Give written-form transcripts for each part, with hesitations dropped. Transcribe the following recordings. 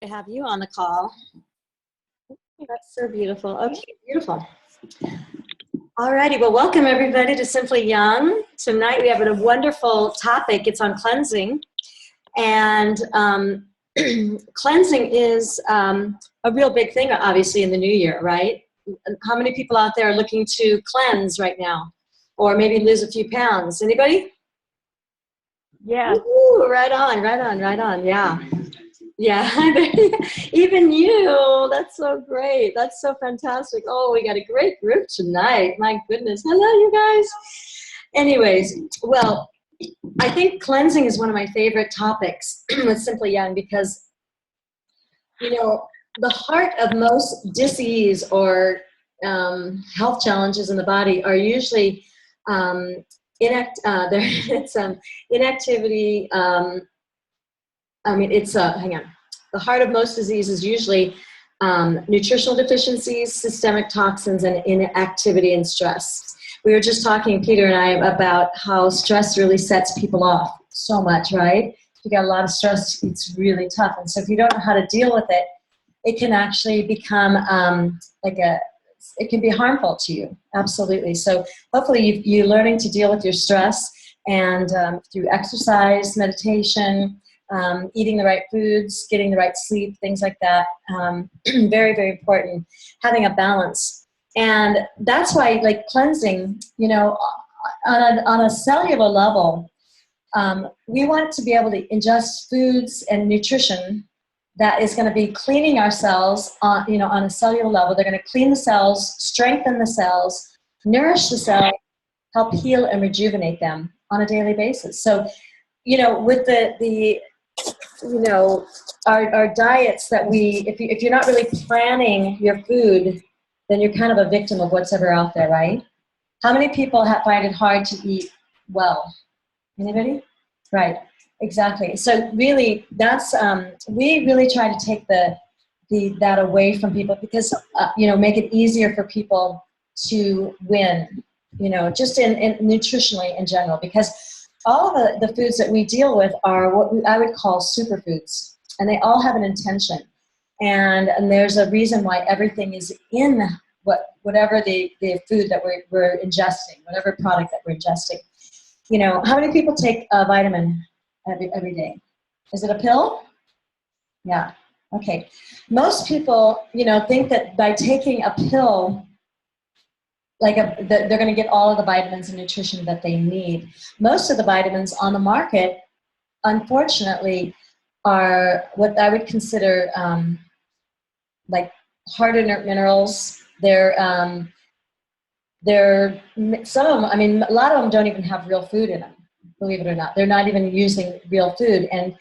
To have you on the call. That's so beautiful. Okay, beautiful. All righty. Well, welcome everybody to Simply Young. Tonight we have a wonderful topic. It's on cleansing. And cleansing is a real big thing, obviously, in the new year, right? How many people out there are looking to cleanse right now? Or maybe lose a few pounds? Anybody? Yeah. Woo, right on, right on, right on. Yeah. Yeah, even you. That's so great. That's so fantastic. Oh, we got a great group tonight. My goodness. Hello, you guys. Anyways, well, I think cleansing is one of my favorite topics with Simply Young because, you know, the heart of most disease or health challenges in the body are usually inactivity. Hang on. The heart of most disease is usually nutritional deficiencies, systemic toxins, and inactivity and stress. We were just talking, Peter and I, about how stress really sets people off so much, right? If you got a lot of stress, it's really tough. And so if you don't know how to deal with it, it can actually become it can be harmful to you. Absolutely. So hopefully you're learning to deal with your stress and through exercise, meditation, eating the right foods, getting the right sleep, things like that. Very, very important. Having a balance. And that's why, like, cleansing, on a cellular level, we want to be able to ingest foods and nutrition that is going to be cleaning our cells on a cellular level. They're going to clean the cells, strengthen the cells, nourish the cells, help heal and rejuvenate them on a daily basis. So, with our diets that if you're not really planning your food, then you're kind of a victim of what's ever out there, right? How many people find it hard to eat well? Anybody? Right, exactly. So really, that's we really try to take that away from people because make it easier for people to win. Just in nutritionally in general, because all of the foods that we deal with are what I would call superfoods, and they all have an intention. And there's a reason why everything is in whatever the food that we're ingesting, whatever product that we're ingesting. How many people take a vitamin every day? Is it a pill? Yeah. Okay. Most people, think that by taking a pill, they're going to get all of the vitamins and nutrition that they need. Most of the vitamins on the market, unfortunately, are what I would consider like hard inert minerals. They're some of them. I mean, a lot of them don't even have real food in them. Believe it or not, they're not even using real food. And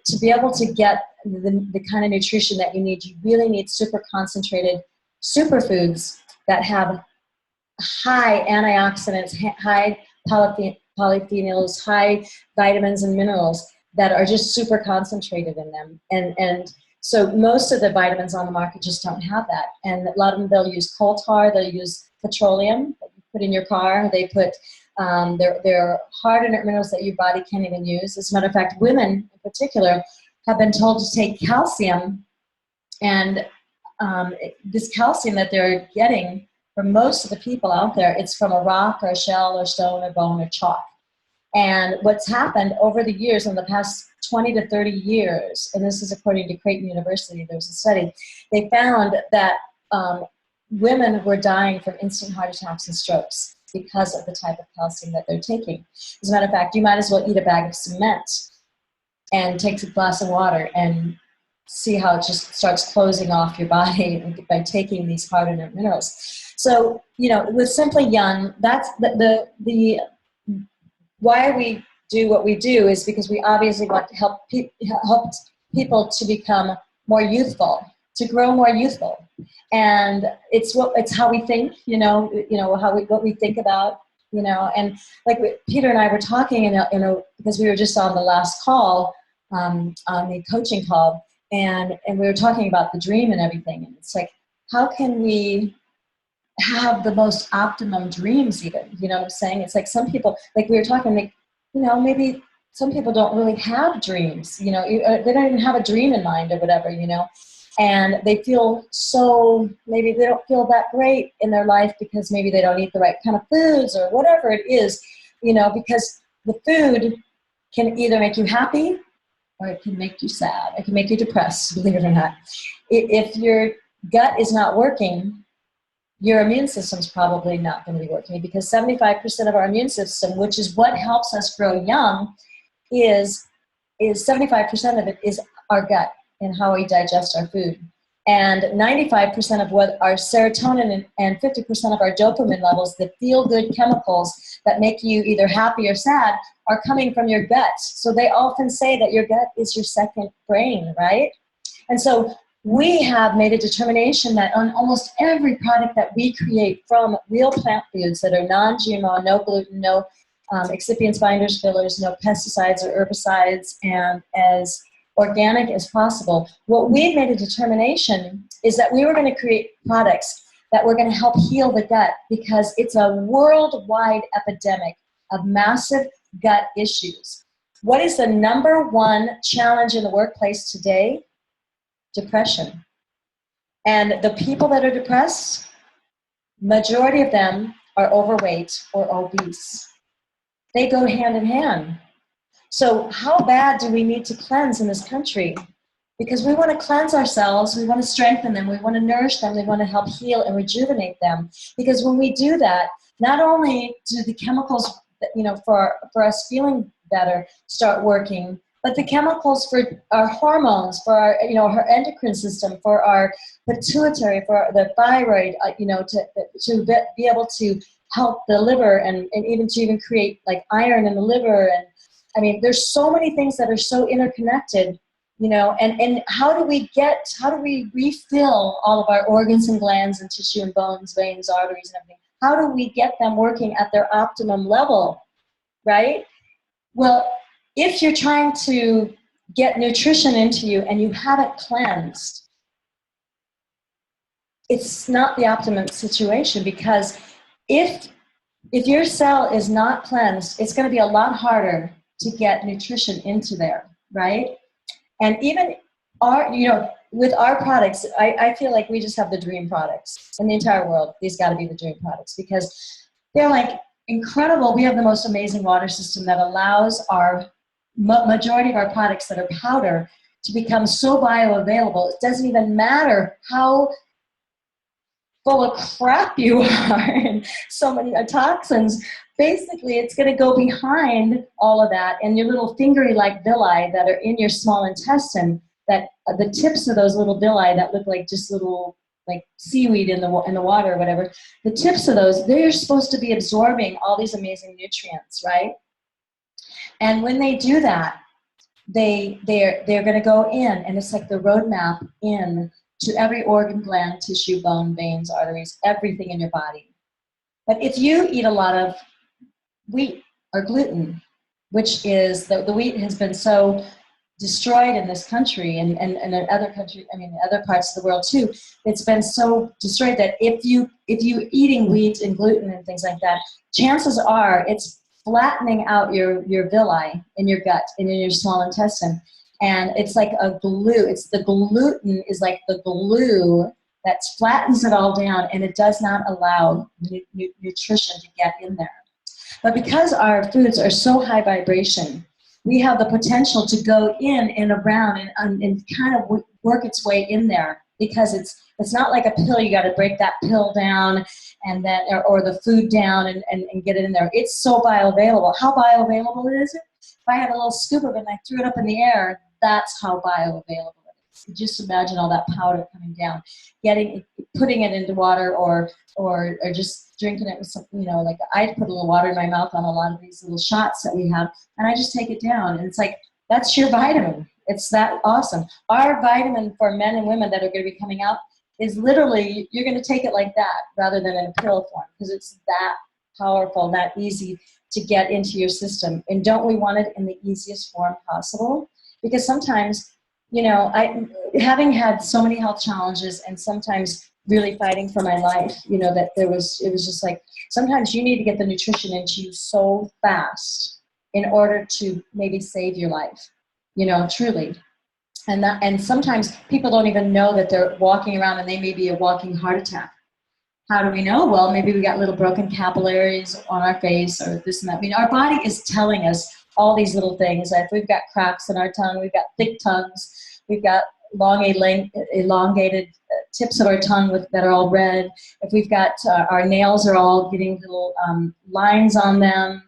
to be able to get the kind of nutrition that you need, you really need super concentrated superfoods that have high antioxidants, high polyphenols, high vitamins and minerals that are just super concentrated in them. And so most of the vitamins on the market just don't have that. And a lot of them, they'll use coal tar, they'll use petroleum that you put in your car, they put they're hard inert minerals that your body can't even use. As a matter of fact, women in particular have been told to take calcium, and this calcium that they're getting for most of the people out there, it's from a rock or a shell or stone or bone or chalk. And what's happened over the years, in the past 20 to 30 years, and this is according to Creighton University, there was a study, they found that women were dying from instant heart attacks and strokes because of the type of calcium that they're taking. As a matter of fact, you might as well eat a bag of cement and take a glass of water and see how it just starts closing off your body by taking these hard inert minerals. So, with Simply Young, that's the why we do what we do is because we obviously want to help people to become more youthful, to grow more youthful. And it's how we think, what we think about, and like Peter and I were talking, because we were just on the last call, on the coaching call, and we were talking about the dream and everything. And it's like, how can we have the most optimum dreams even? You know what I'm saying? It's like some people, like we were talking, like, maybe some people don't really have dreams, you know, they don't even have a dream in mind or whatever, you know, and they feel so, maybe they don't feel that great in their life because maybe they don't eat the right kind of foods or whatever it is, you know, because the food can either make you happy or it can make you sad. It can make you depressed, believe it or not. If your gut is not working, your immune system's probably not going to be working, because 75% of our immune system, which is what helps us grow young, is 75% of it is our gut and how we digest our food. And 95% of what our serotonin and 50% of our dopamine levels, the feel-good chemicals that make you either happy or sad, are coming from your gut. So they often say that your gut is your second brain, right? And so we have made a determination that on almost every product that we create, from real plant foods that are non-GMO, no gluten, no excipients, binders, fillers, no pesticides or herbicides, and as organic as possible, what we've made a determination is that we were going to create products that were going to help heal the gut, because it's a worldwide epidemic of massive gut issues. What is the number one challenge in the workplace today? Depression. And the people that are depressed, majority of them are overweight or obese. They go hand in hand. So how bad do we need to cleanse in this country? Because we want to cleanse ourselves, we want to strengthen them, we want to nourish them, we want to help heal and rejuvenate them. Because when we do that, not only do the chemicals, you know, for us feeling better start working, but the chemicals for our hormones, for our, you know, our endocrine system, for our pituitary, for the thyroid, you know, to be able to help the liver, and even to even create like iron in the liver. And I mean, there's so many things that are so interconnected, you know, and how do we refill all of our organs and glands and tissue and bones, veins, arteries, and everything? How do we get them working at their optimum level, right? Well, if you're trying to get nutrition into you and you haven't cleansed, it's not the optimum situation, because if your cell is not cleansed, it's going to be a lot harder to get nutrition into there, right? And even with our products, I feel like we just have the dream products in the entire world. These got to be the dream products, because they're like incredible. We have the most amazing water system that allows our majority of our products that are powder to become so bioavailable. It doesn't even matter how full of crap you are and so many toxins. Basically, it's going to go behind all of that, and your little fingery-like villi that are in your small intestine, that the tips of those little villi that look like just little like seaweed in the water or whatever, the tips of those, they're supposed to be absorbing all these amazing nutrients, right? And when they do that, they're going to go in, and it's like the roadmap in to every organ, gland, tissue, bone, veins, arteries, everything in your body. But if you eat a lot of wheat or gluten, which is the wheat has been so destroyed in this country and in other countries, I mean, other parts of the world too, it's been so destroyed that if you eating wheat and gluten and things like that, chances are it's flattening out your villi in your gut and in your small intestine. And it's like a glue. It's the gluten is like the glue that flattens it all down, and it does not allow nutrition to get in there. But because our foods are so high vibration, we have the potential to go in and around and kind of work its way in there, because it's not like a pill. You got to break that pill down and then or the food down and get it in there. It's so bioavailable. How bioavailable is it? If I had a little scoop of it and I threw it up in the air, that's how bioavailable it is. Just imagine all that powder coming down, putting it into water or just drinking it with some, you know, like I put a little water in my mouth on a lot of these little shots that we have, and I just take it down, and it's like, that's your vitamin. It's that awesome. Our vitamin for men and women that are going to be coming out is literally, you're going to take it like that rather than in a pill form, because it's that powerful, that easy to get into your system. And don't we want it in the easiest form possible? Because sometimes, you know, having had so many health challenges and sometimes really fighting for my life, you know, that it was just like, sometimes you need to get the nutrition into you so fast in order to maybe save your life, truly. And sometimes people don't even know that they're walking around and they may be a walking heart attack. How do we know? Well, maybe we got little broken capillaries on our face or this and that. I mean, our body is telling us all these little things. If we've got cracks in our tongue, we've got thick tongues, we've got long, elongated tips of our tongue that are all red. If we've got our nails are all getting little lines on them,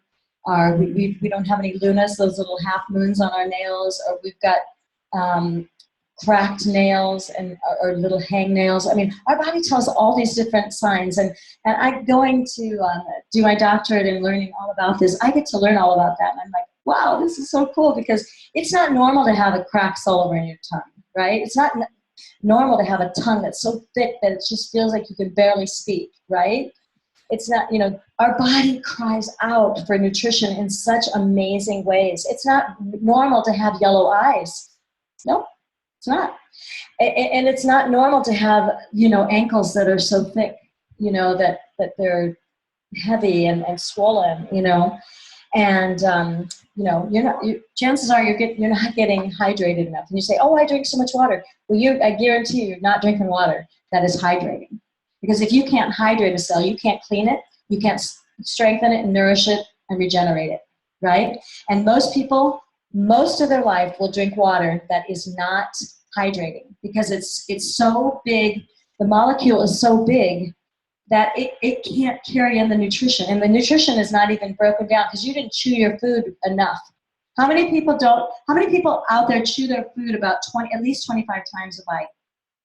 or we don't have any lunas, those little half moons on our nails, or we've got cracked nails or little hang nails. I mean, our body tells all these different signs. And I'm going to do my doctorate in learning all about this. I get to learn all about that. And I'm like, wow, this is so cool, because it's not normal to have a cracks all over in your tongue, right? It's not normal to have a tongue that's so thick that it just feels like you can barely speak, right? It's not, our body cries out for nutrition in such amazing ways. It's not normal to have yellow eyes. Nope, it's not. And it's not normal to have, ankles that are so thick, that they're heavy and swollen, and, chances are you're not getting hydrated enough. And you say, oh, I drink so much water. Well, I guarantee you're not drinking water that is hydrating. Because if you can't hydrate a cell, you can't clean it, you can't strengthen it and nourish it and regenerate it, right? And most people, most of their life will drink water that is not hydrating, because it's so big, the molecule is so big that it can't carry in the nutrition. And the nutrition is not even broken down because you didn't chew your food enough. How many people out there chew their food about at least 25 times a bite?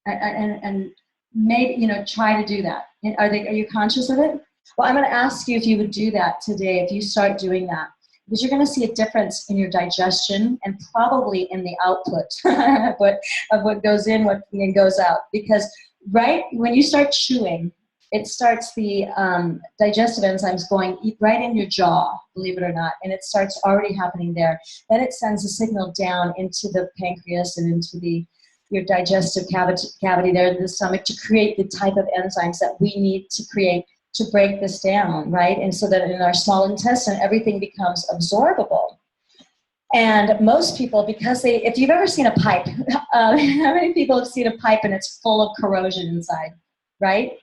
And maybe, try to do that. Are you conscious of it? Well, I'm going to ask you if you would do that today, if you start doing that, because you're going to see a difference in your digestion and probably in the output of what goes in, what goes out. Because right when you start chewing, it starts the digestive enzymes going right in your jaw, believe it or not, and it starts already happening there. Then it sends a signal down into the pancreas and into your digestive cavity there in the stomach to create the type of enzymes that we need to create to break this down, right? And so that in our small intestine, everything becomes absorbable. And most people, because if you've ever seen a pipe, how many people have seen a pipe and it's full of corrosion inside, right?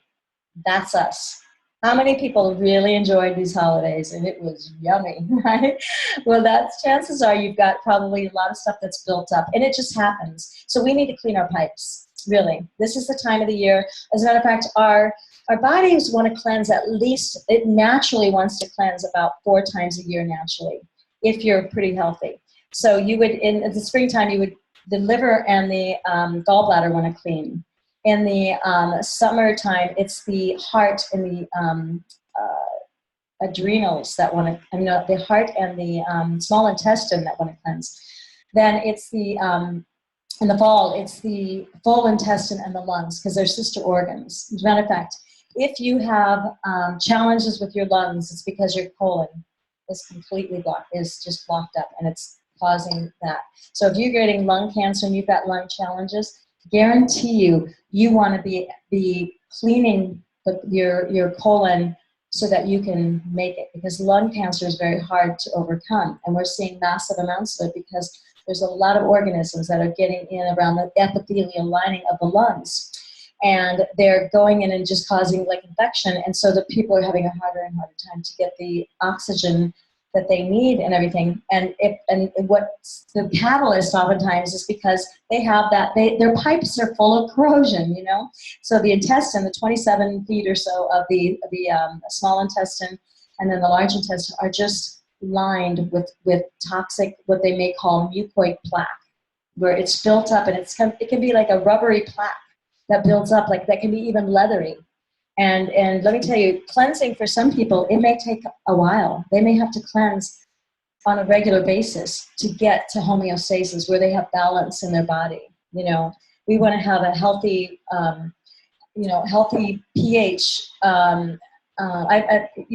That's us. How many people really enjoyed these holidays and it was yummy, right? Well, chances are you've got probably a lot of stuff that's built up, and it just happens. So we need to clean our pipes, really. This is the time of the year. As a matter of fact, our bodies want to cleanse it naturally wants to cleanse about 4 times a year naturally, if you're pretty healthy. So you would, in the springtime, the liver and the gallbladder want to clean. In the summertime, it's the heart and the adrenals that want to, the heart and the small intestine that want to cleanse. Then it's in the fall, it's the full intestine and the lungs, because they're sister organs. As a matter of fact, if you have challenges with your lungs, it's because your colon is completely blocked, is just blocked up, and it's causing that. So if you're getting lung cancer and you've got lung challenges, guarantee you want to be cleaning your colon so that you can make it, because lung cancer is very hard to overcome, and we're seeing massive amounts of it because there's a lot of organisms that are getting in around the epithelial lining of the lungs, and they're going in and just causing infection, and so the people are having a harder and harder time to get the oxygen that they need and everything. And what's the catalyst oftentimes is because they have their pipes are full of corrosion, So the intestine, the 27 feet or so of the small intestine and then the large intestine are just lined with toxic, what they may call mucoid plaque, where it's built up, and it can be like a rubbery plaque that builds up, that can be even leathery. And let me tell you, cleansing for some people, it may take a while. They may have to cleanse on a regular basis to get to homeostasis, where they have balance in their body. We want to have a healthy, healthy pH.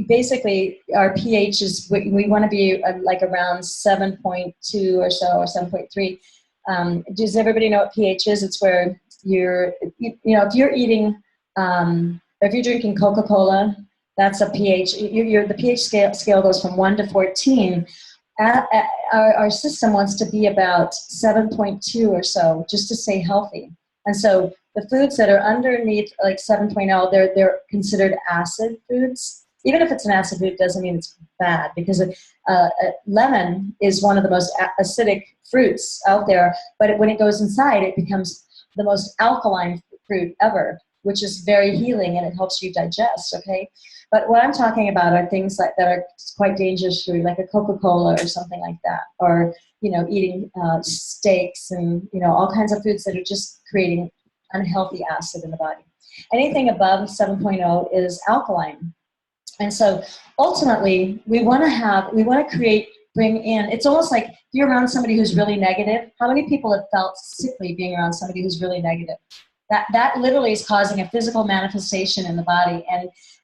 Basically, our pH is, we want to be around 7.2 or so, or 7.3. Does everybody know what pH is? It's where if you're eating, if you're drinking Coca-Cola, that's a pH. The pH scale goes from 1 to 14. our system wants to be about 7.2 or so just to stay healthy. And so the foods that are underneath like 7.0, they're considered acid foods. Even if it's an acid food, it doesn't mean it's bad, because lemon is one of the most acidic fruits out there, but when it goes inside, it becomes the most alkaline fruit ever, which is very healing, and it helps you digest, okay? But what I'm talking about are things that are quite dangerous for you, like a Coca-Cola or something like that, or, you know, eating steaks and, you know, all kinds of foods that are just creating unhealthy acid in the body. Anything above 7.0 is alkaline. And so ultimately, we want to bring in, it's almost like if you're around somebody who's really negative. How many people have felt sickly being around somebody who's really negative? That literally is causing a physical manifestation in the body.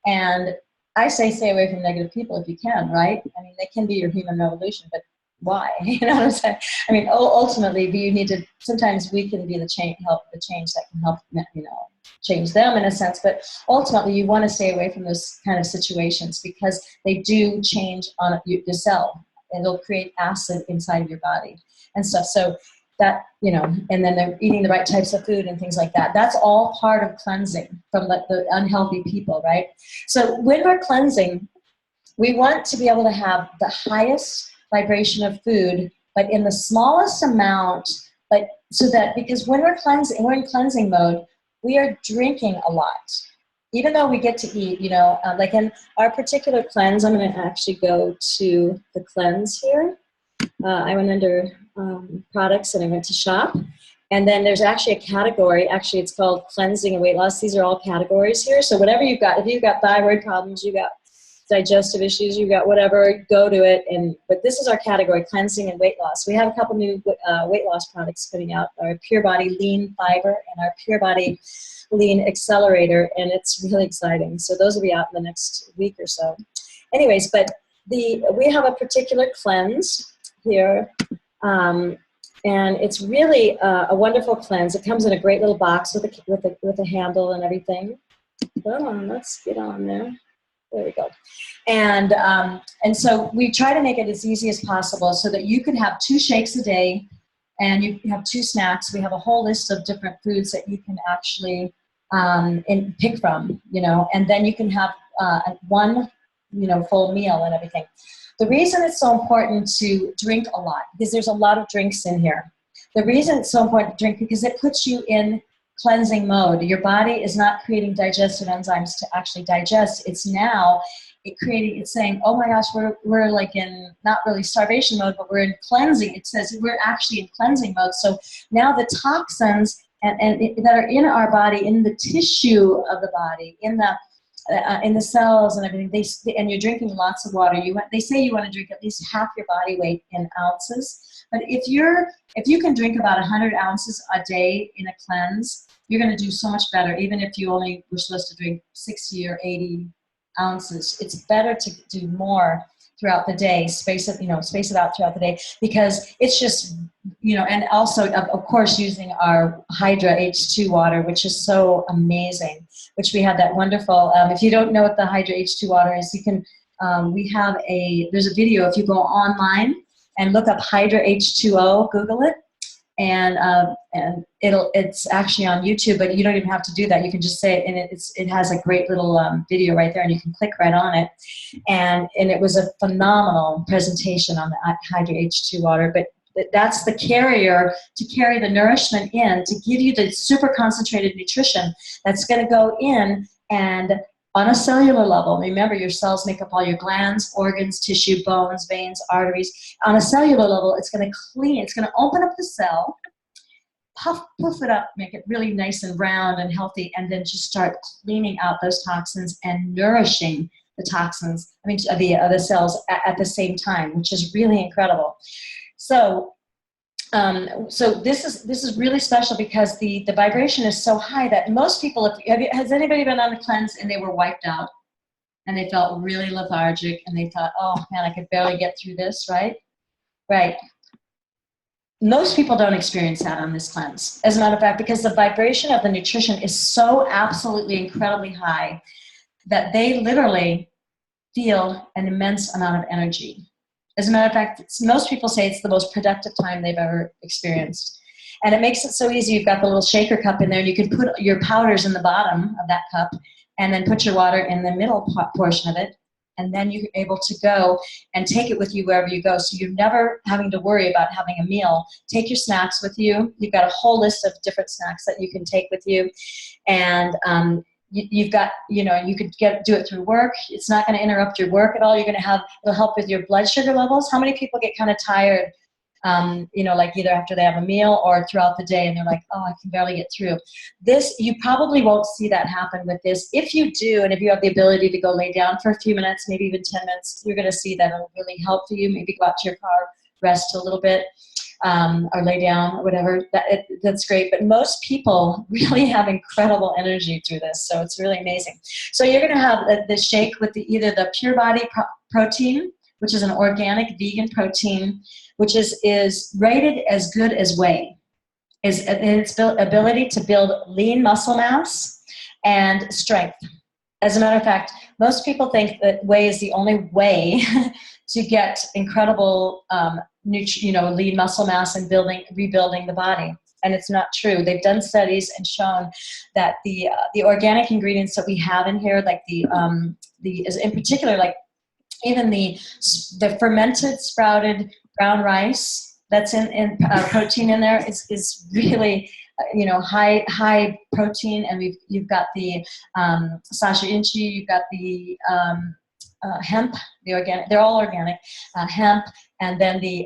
And I say stay away from negative people if you can, right? I mean, they can be your human revolution, but why? You know what I'm saying? I mean, ultimately, you need to, sometimes we can be the change that can help, you know, change them in a sense, but ultimately you want to stay away from those kind of situations, because they do change on your cell, and they'll create acid inside of your body and stuff. So that, you know, and then they're eating the right types of food and things like that. That's all part of cleansing from the unhealthy people, right? So when we're cleansing, we want to be able to have the highest vibration of food, but in the smallest amount, but so that, because when we're in cleansing mode, we are drinking a lot. Even though we get to eat, you know, like in our particular cleanse, I'm going to actually go to the cleanse here. I went under products and I went to shop. And then there's actually a category, actually it's called cleansing and weight loss. These are all categories here. So whatever you've got, if you've got thyroid problems, you've got digestive issues, you've got whatever, go to it. But this is our category, cleansing and weight loss. We have a couple new weight loss products coming out, our Pure Body Lean Fiber and our Pure Body Lean Accelerator, and it's really exciting. So those will be out in the next week or so. Anyways, but we have a particular cleanse here, and it's really a wonderful cleanse. It comes in a great little box with a handle and everything. Come on, let's get on there. There we go. And so we try to make it as easy as possible so that you can have 2 shakes a day and you have 2 snacks. We have a whole list of different foods that you can actually pick from, you know, and then you can have one, you know, full meal and everything. The reason it's so important to drink a lot, because there's a lot of drinks in here. The reason it's so important to drink, because it puts you in cleansing mode. Your body is not creating digestive enzymes to actually digest. It's now it's saying, oh my gosh, we're like in not really starvation mode, but we're in cleansing. It says we're actually in cleansing mode. So now the toxins that are in our body, in the tissue of the body, in the cells and everything, and you're drinking lots of water. They say you want to drink at least half your body weight in ounces. But if you can drink about 100 ounces a day in a cleanse, you're going to do so much better. Even if you only were supposed to drink 60 or 80 ounces, it's better to do more throughout the day. Space it out throughout the day, because it's just, you know, and also of course using our Hydra H2 water, which is so amazing. Which we had that wonderful. If you don't know what the Hydra H2 water is, you can. There's a video. If you go online and look up Hydra H2O, Google it, and it's actually on YouTube. But you don't even have to do that. You can just say it, and it has a great little video right there, and you can click right on it. And it was a phenomenal presentation on the Hydra H2 water. But that's the carrier to carry the nourishment in, to give you the super concentrated nutrition that's going to go in, and on a cellular level, remember your cells make up all your glands, organs, tissue, bones, veins, arteries. On a cellular level, it's going to clean, it's going to open up the cell, puff it up, make it really nice and round and healthy, and then just start cleaning out those toxins and nourishing the toxins, the cells at the same time, which is really incredible. So this is really special, because the vibration is so high that most people, has anybody been on a cleanse and they were wiped out and they felt really lethargic and they thought, oh man, I could barely get through this, right? Right. Most people don't experience that on this cleanse, as a matter of fact, because the vibration of the nutrition is so absolutely incredibly high that they literally feel an immense amount of energy. As a matter of fact, most people say it's the most productive time they've ever experienced. And it makes it so easy. You've got the little shaker cup in there, and you can put your powders in the bottom of that cup and then put your water in the middle portion of it. And then you're able to go and take it with you wherever you go. So you're never having to worry about having a meal. Take your snacks with you. You've got a whole list of different snacks that you can take with you. And you've got, you know, you could do it through work. It's not going to interrupt your work at all. You're going to it'll help with your blood sugar levels. How many people get kind of tired, you know, like either after they have a meal or throughout the day, and they're like, oh, I can barely get through. This, you probably won't see that happen with this. If you do, and if you have the ability to go lay down for a few minutes, maybe even 10 minutes, you're going to see that it'll really help for you. Maybe go out to your car, rest a little bit, or lay down or whatever. That's great. But most people really have incredible energy through this, so it's really amazing. So you're going to have the shake with either the Pure Body protein, which is an organic vegan protein, which is rated as good as whey, is in its ability to build lean muscle mass and strength. As a matter of fact, most people think that whey is the only way to get incredible lean muscle mass and rebuilding the body. And it's not true. They've done studies and shown that the organic ingredients that we have in here, like in particular, like even the fermented sprouted brown rice that's in protein in there is really high protein. And you've got the Sasha Inchi, you've got the hemp, the organic, they're all organic, hemp, and then the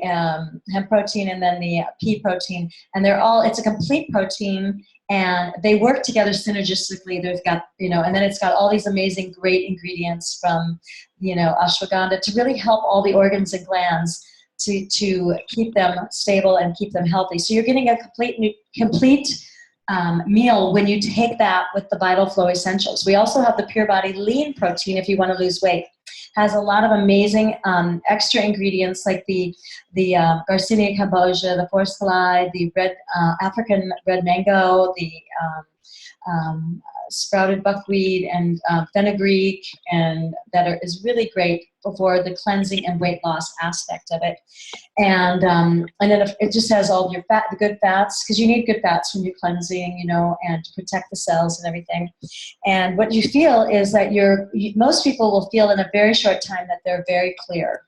hemp protein, and then the pea protein, and it's a complete protein, and they work together synergistically. There's got, and then it's got all these amazing, great ingredients from, ashwagandha to really help all the organs and glands to keep them stable and keep them healthy. So you're getting a complete meal when you take that with the Vital Flow Essentials. We also have the Pure Body Lean Protein if you want to lose weight. Has a lot of amazing extra ingredients like the Garcinia cambogia, the Forskolai, the African red mango, the sprouted buckwheat, and fenugreek, and is really great for the cleansing and weight loss aspect of it. And then it just has all your the good fats, because you need good fats when you're cleansing, and to protect the cells and everything. And what you feel is that most people will feel in a very short time that they're very clear.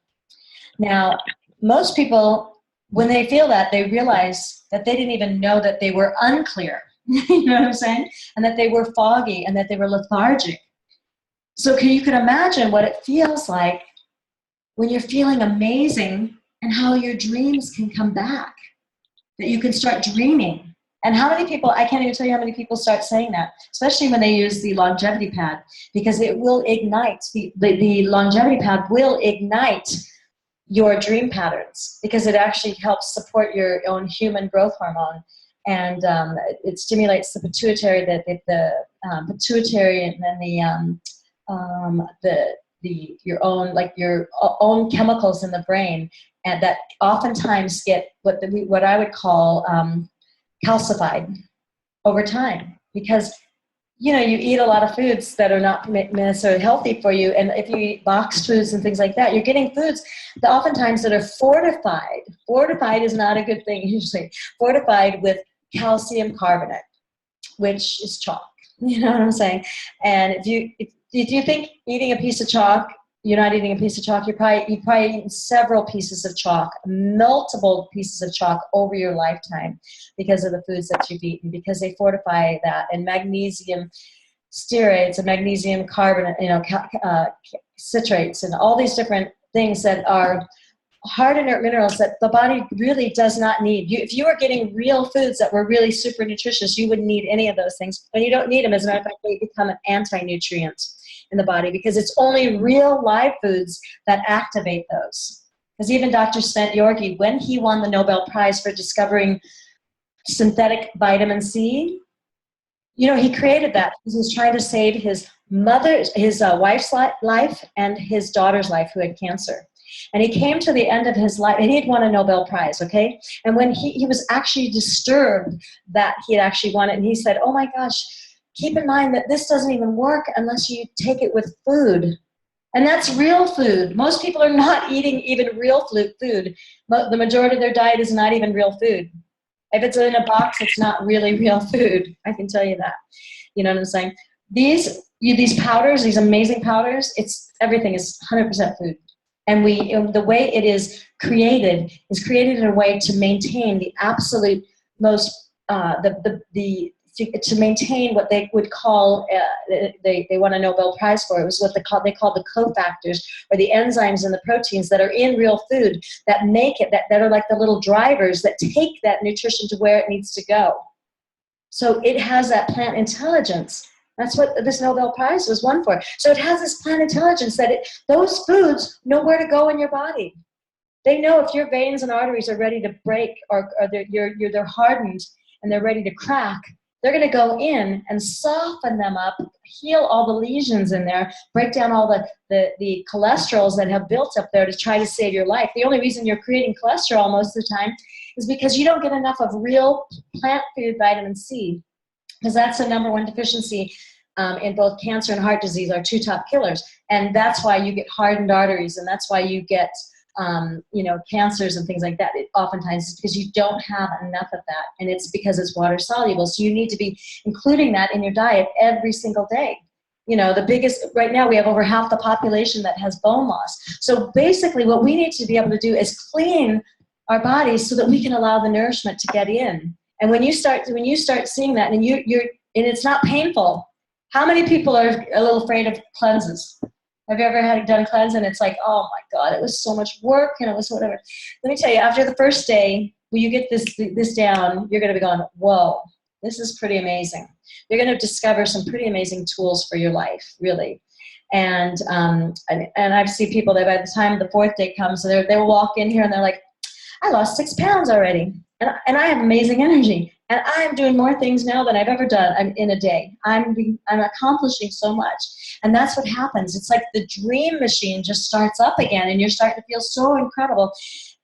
Now, most people, when they feel that, they realize that they didn't even know that they were unclear. You know what I'm saying? And that they were foggy and that they were lethargic. So you can imagine what it feels like when you're feeling amazing, and how your dreams can come back, that you can start dreaming. And how many people, I can't even tell you how many people start saying that, especially when they use the longevity pad, because it will ignite, the longevity pad will ignite your dream patterns, because it actually helps support your own human growth hormone. And it stimulates the pituitary, the pituitary, and then your own chemicals in the brain, and that oftentimes get what I would call calcified over time, because you eat a lot of foods that are not necessarily healthy for you, and if you eat boxed foods and things like that, you're getting foods that oftentimes that are fortified. Fortified is not a good thing usually. Fortified with calcium carbonate, which is chalk. You know what I'm saying? And if you think eating a piece of chalk, you're not eating a piece of chalk, you've probably eaten several pieces of chalk, multiple pieces of chalk over your lifetime, because of the foods that you've eaten, because they fortify that. And magnesium stearates and magnesium carbonate, citrates, and all these different things that are hard inert minerals that the body really does not need. If you were getting real foods that were really super nutritious, you wouldn't need any of those things. But you don't need them. As a matter of fact, they become an anti-nutrient in the body, because it's only real live foods that activate those. Because even Dr. Svend Yorgi, when he won the Nobel Prize for discovering synthetic vitamin C, he created that because he was trying to save his wife's life and his daughter's life, who had cancer. And he came to the end of his life, and he had won a Nobel Prize, okay? And when he was actually disturbed that he had actually won it, and he said, oh my gosh, keep in mind that this doesn't even work unless you take it with food. And that's real food. Most people are not eating even real food. The majority of their diet is not even real food. If it's in a box, it's not really real food. I can tell you that. You know what I'm saying? These powders, these amazing powders, everything is 100% food. And the way it is created in a way to maintain the absolute most, to maintain what they would call, they won a Nobel Prize for. It was what they call the cofactors, or the enzymes and the proteins that are in real food that make it, that are like the little drivers that take that nutrition to where it needs to go. So it has that plant intelligence. That's what this Nobel Prize was won for. So it has this plant intelligence that those foods know where to go in your body. They know if your veins and arteries are ready to break, or they're hardened and they're ready to crack. They're going to go in and soften them up, heal all the lesions in there, break down all the cholesterols that have built up there to try to save your life. The only reason you're creating cholesterol most of the time is because you don't get enough of real plant food vitamin C, because that's the #1 deficiency in both cancer and heart disease, are 2 top killers. And that's why you get hardened arteries, and that's why you get cancers and things like that. Oftentimes it's because you don't have enough of that, and it's because it's water soluble. So you need to be including that in your diet every single day. Right now we have over half the population that has bone loss. So basically what we need to be able to do is clean our bodies so that we can allow the nourishment to get in. And when you start seeing that, and and it's not painful. How many people are a little afraid of cleanses? Have you ever done cleanse and it's like, oh my God, it was so much work and it was whatever. Let me tell you, after the first day, when you get this down, you're going to be going, whoa, this is pretty amazing. You're going to discover some pretty amazing tools for your life, really. And I've seen people that by the time the 4th day comes, they will walk in here and they're like, I lost 6 pounds already. And I have amazing energy. And I'm doing more things now than I've ever done in a day. I'm accomplishing so much. And that's what happens. It's like the dream machine just starts up again, and you're starting to feel so incredible.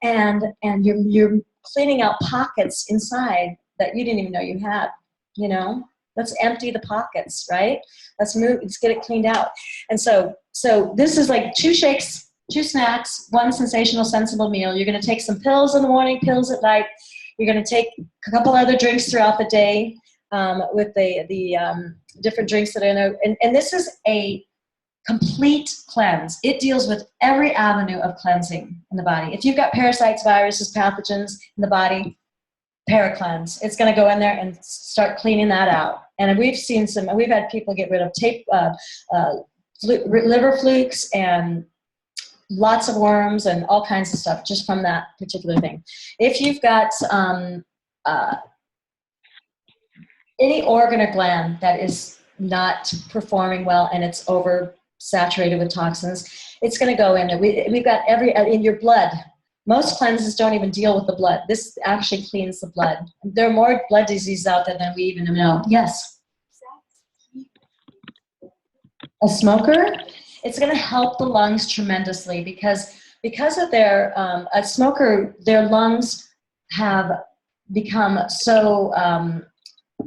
And you're cleaning out pockets inside that you didn't even know you had, Let's empty the pockets, right? Let's get it cleaned out. And so this is like 2 shakes, 2 snacks, 1 sensational, sensible meal. You're going to take some pills in the morning, pills at night. You're going to take a couple other drinks throughout the day with the different drinks that I know. And this is a complete cleanse. It deals with every avenue of cleansing in the body. If you've got parasites, viruses, pathogens in the body, ParaCleanse. It's going to go in there and start cleaning that out. And we've had people get rid of liver flukes and lots of worms and all kinds of stuff just from that particular thing. If you've got any organ or gland that is not performing well and it's oversaturated with toxins, it's going to go in there. We've got in your blood. Most cleanses don't even deal with the blood. This actually cleans the blood. There are more blood diseases out there than we even know. Yes? A smoker? It's going to help the lungs tremendously because of a smoker, their lungs have become so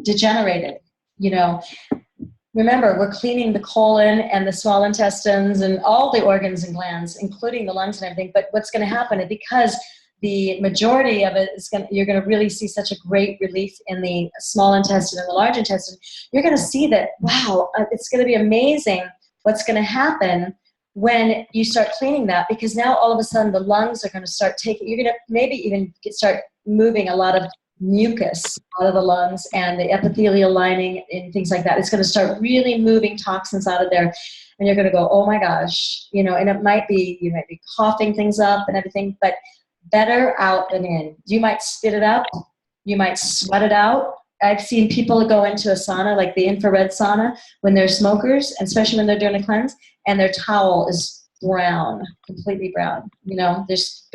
degenerated. Remember, we're cleaning the colon and the small intestines and all the organs and glands, including the lungs and everything. But what's going to happen is because the majority of it you're going to really see such a great relief in the small intestine and the large intestine. You're going to see that, wow, it's going to be amazing what's going to happen when you start cleaning that, because now all of a sudden the lungs are going to start you're going to maybe even start moving a lot of mucus out of the lungs and the epithelial lining and things like that. It's going to start really moving toxins out of there, and you're going to go, oh my gosh, and it might be, you might be coughing things up and everything, but better out than in. You might spit it out, you might sweat it out. I've seen people go into a sauna, like the infrared sauna, when they're smokers, and especially when they're doing a cleanse, and their towel is brown, completely brown. There's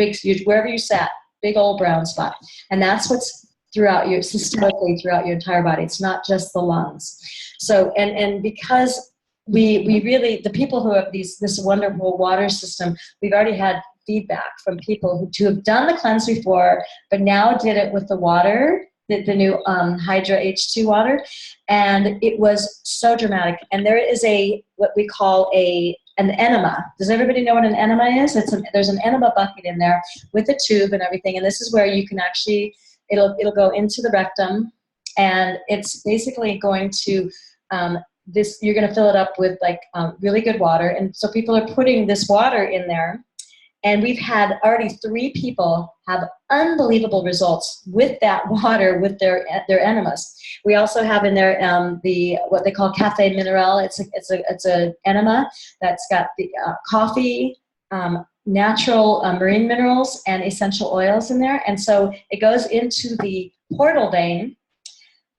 wherever you sat, big old brown spot. And that's what's systemically throughout your entire body. It's not just the lungs. So, and because we really, the people who have this wonderful water system, we've already had feedback from people who have done the cleanse before, but now did it with the water, the new Hydra H2 water, and it was so dramatic. And there is what we call a an enema. Does everybody know what an enema is? There's an enema bucket in there with a tube and everything, and this is where you can actually, it'll go into the rectum, and it's basically going to, you're going to fill it up with like really good water, and so people are putting this water in there. And we've had already 3 people have unbelievable results with that water, with their enemas. We also have in there what they call Cafe Mineral. It's a enema that's got the coffee, natural marine minerals, and essential oils in there. And so it goes into the portal vein.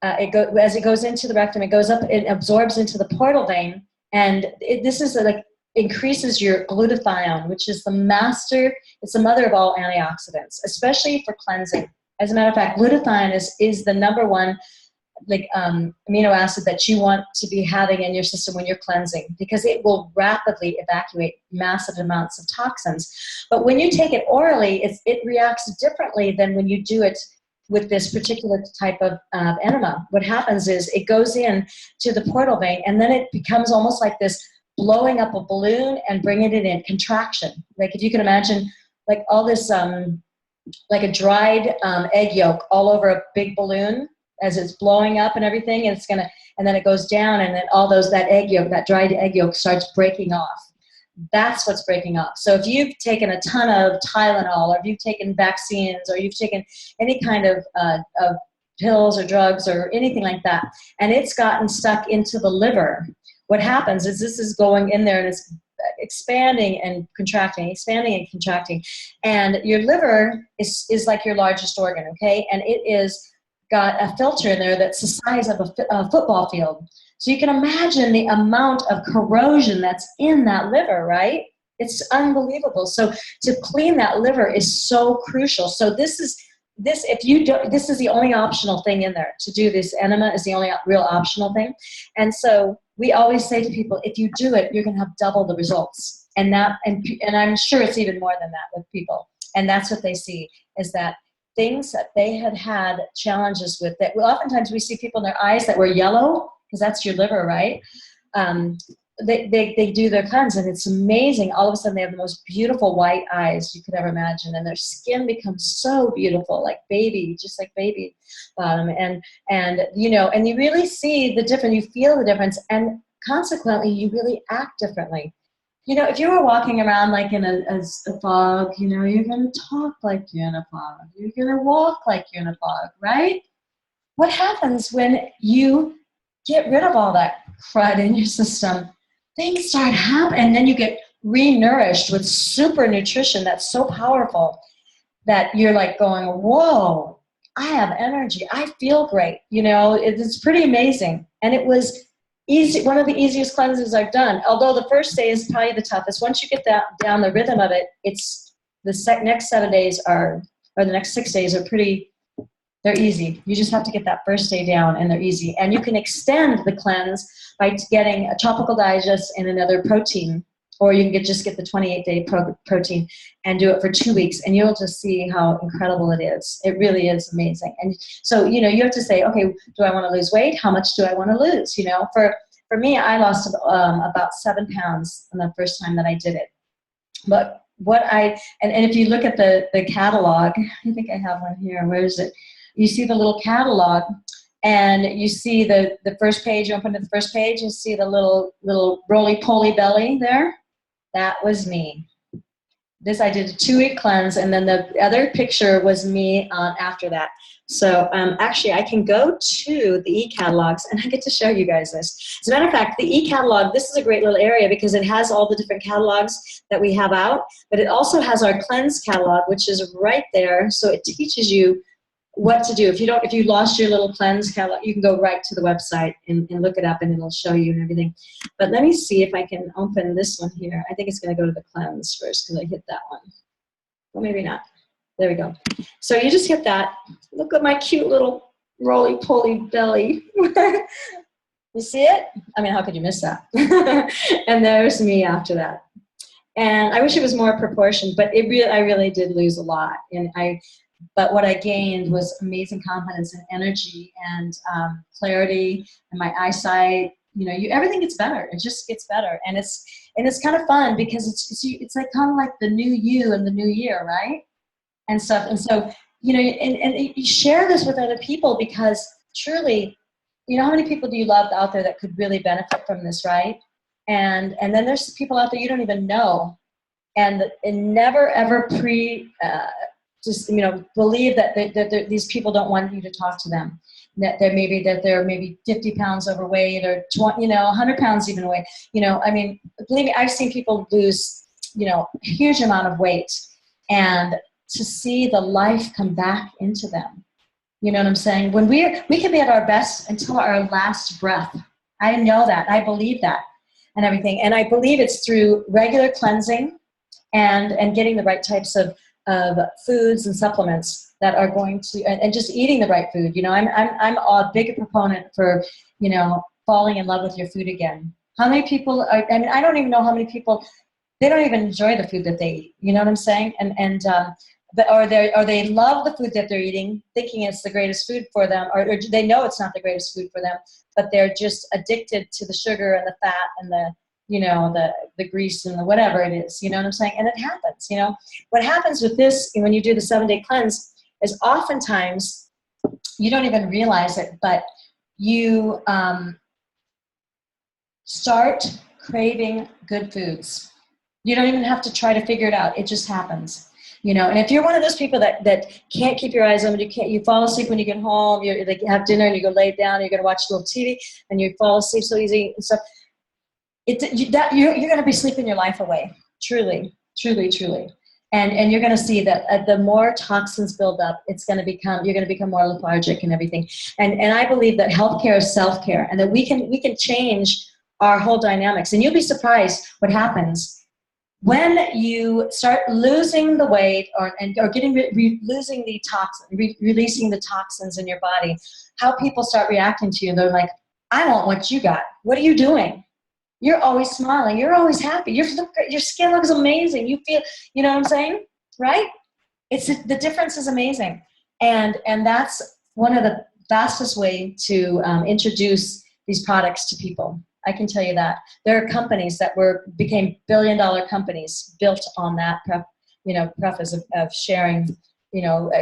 As it goes into the rectum, it goes up, it absorbs into the portal vein, and this is like increases your glutathione, which is it's the mother of all antioxidants, especially for cleansing. As a matter of fact, glutathione is the number one amino acid that you want to be having in your system when you're cleansing, because it will rapidly evacuate massive amounts of toxins. But when you take it orally, it reacts differently than when you do it with this particular type of enema. What happens is it goes in to the portal vein, and then it becomes almost like this blowing up a balloon and bringing it in contraction. Like if you can imagine, like all this, like a dried egg yolk all over a big balloon as it's blowing up and everything, and and then it goes down, and then that dried egg yolk starts breaking off. That's what's breaking off. So if you've taken a ton of Tylenol, or if you've taken vaccines, or you've taken any kind of pills or drugs or anything like that, and it's gotten stuck into the liver, what happens is this is going in there and it's expanding and contracting, and your liver is like your largest organ, okay? And it is got a filter in there that's the size of a football field. So you can imagine the amount of corrosion that's in that liver, right? It's unbelievable. So to clean that liver is so crucial. So this is the only optional thing in there. To do this enema is the only real optional thing. And so we always say to people, if you do it, you're going to have double the results. And I'm sure it's even more than that with people. And that's what they see, is that things that they had challenges with, that oftentimes we see people in their eyes that were yellow, because that's your liver, right? They do their cleanse, and it's amazing. All of a sudden they have the most beautiful white eyes you could ever imagine, and their skin becomes so beautiful, like baby, just like baby bottom. And you really see the difference, you feel the difference, and consequently you really act differently. If you were walking around like in a fog, you're going to talk like you're in a fog. You're going to walk like you're in a fog, right? What happens when you get rid of all that crud in your system? Things start happening, and then you get re-nourished with super nutrition that's so powerful that you're like going, whoa, I have energy. I feel great. It's pretty amazing. And it was easy, one of the easiest cleanses I've done. Although the first day is probably the toughest. Once you get down the rhythm of it, it's the next 7 days or the next 6 days are they're easy. You just have to get that first day down, and they're easy. And you can extend the cleanse by getting a Tropical Digest and another protein, or you can just get the 28-day protein and do it for 2 weeks, and you'll just see how incredible it is. It really is amazing. And so, you have to say, okay, do I want to lose weight? How much do I want to lose? For me, I lost about 7 pounds on the first time that I did it. But and if you look at the catalog, I think I have one here. Where is it? You see the little catalog, and you see the first page. You open to the first page, you see the little roly-poly belly there. That was me. I did a 2-week cleanse, and then the other picture was me after that. So actually, I can go to the e-catalogs, and I get to show you guys this. As a matter of fact, the e-catalog, this is a great little area because it has all the different catalogs that we have out, but it also has our cleanse catalog, which is right there. So it teaches you what to do. If you lost your little cleanse catalog, you can go right to the website and look it up, and it'll show you and everything. But let me see if I can open this one here. I think it's going to go to the cleanse first because I hit that one. Well, maybe not. There we go. So you just hit that. Look at my cute little roly-poly belly. You see it? I mean, how could you miss that? And there's me after that. And I wish it was more proportioned, but I really did lose a lot. But what I gained was amazing confidence and energy and clarity, and my eyesight everything gets better. It just gets better. And it's kind of fun because it's like kind of like the new you and the new year, right? And stuff. And so, and you share this with other people because truly, how many people do you love out there that could really benefit from this, right? And then there's people out there you don't even know, and never ever believe that these people don't want you to talk to them. That they're maybe 50 pounds overweight or 100 pounds even weight. Believe me, I've seen people lose a huge amount of weight, and to see the life come back into them. You know what I'm saying? When we can be at our best until our last breath. I know that. I believe that and everything. And I believe it's through regular cleansing and getting the right types of foods and supplements that are going to, and just eating the right food. I'm a big proponent for, falling in love with your food again. How many people are, I don't even know how many people, they don't even enjoy the food that they eat. You know what I'm saying? Or they love the food that they're eating, thinking it's the greatest food for them, or they know it's not the greatest food for them, but they're just addicted to the sugar and the fat and the grease and the whatever it is. You know what I'm saying? And it happens. What happens with this when you do the 7-day cleanse is oftentimes you don't even realize it, but you start craving good foods. You don't even have to try to figure it out. It just happens. And if you're one of those people that can't keep your eyes open, you fall asleep when you get home, you have dinner and you go lay down, and you're going to watch a little TV and you fall asleep so easy and stuff. You're going to be sleeping your life away. Truly, truly, truly. And you're going to see that the more toxins build up, you're going to become more lethargic and everything. And I believe that healthcare is self-care, and that we can change our whole dynamics. And you'll be surprised what happens when you start losing the weight or losing the toxin, releasing the toxins in your body, how people start reacting to you. They're like, I want what you got. What are you doing? You're always smiling. You're always happy. Your skin looks amazing. You feel, you know what I'm saying? Right? The difference is amazing. And that's one of the fastest way to introduce these products to people. I can tell you that. There are companies that became billion-dollar companies built on that preface of sharing,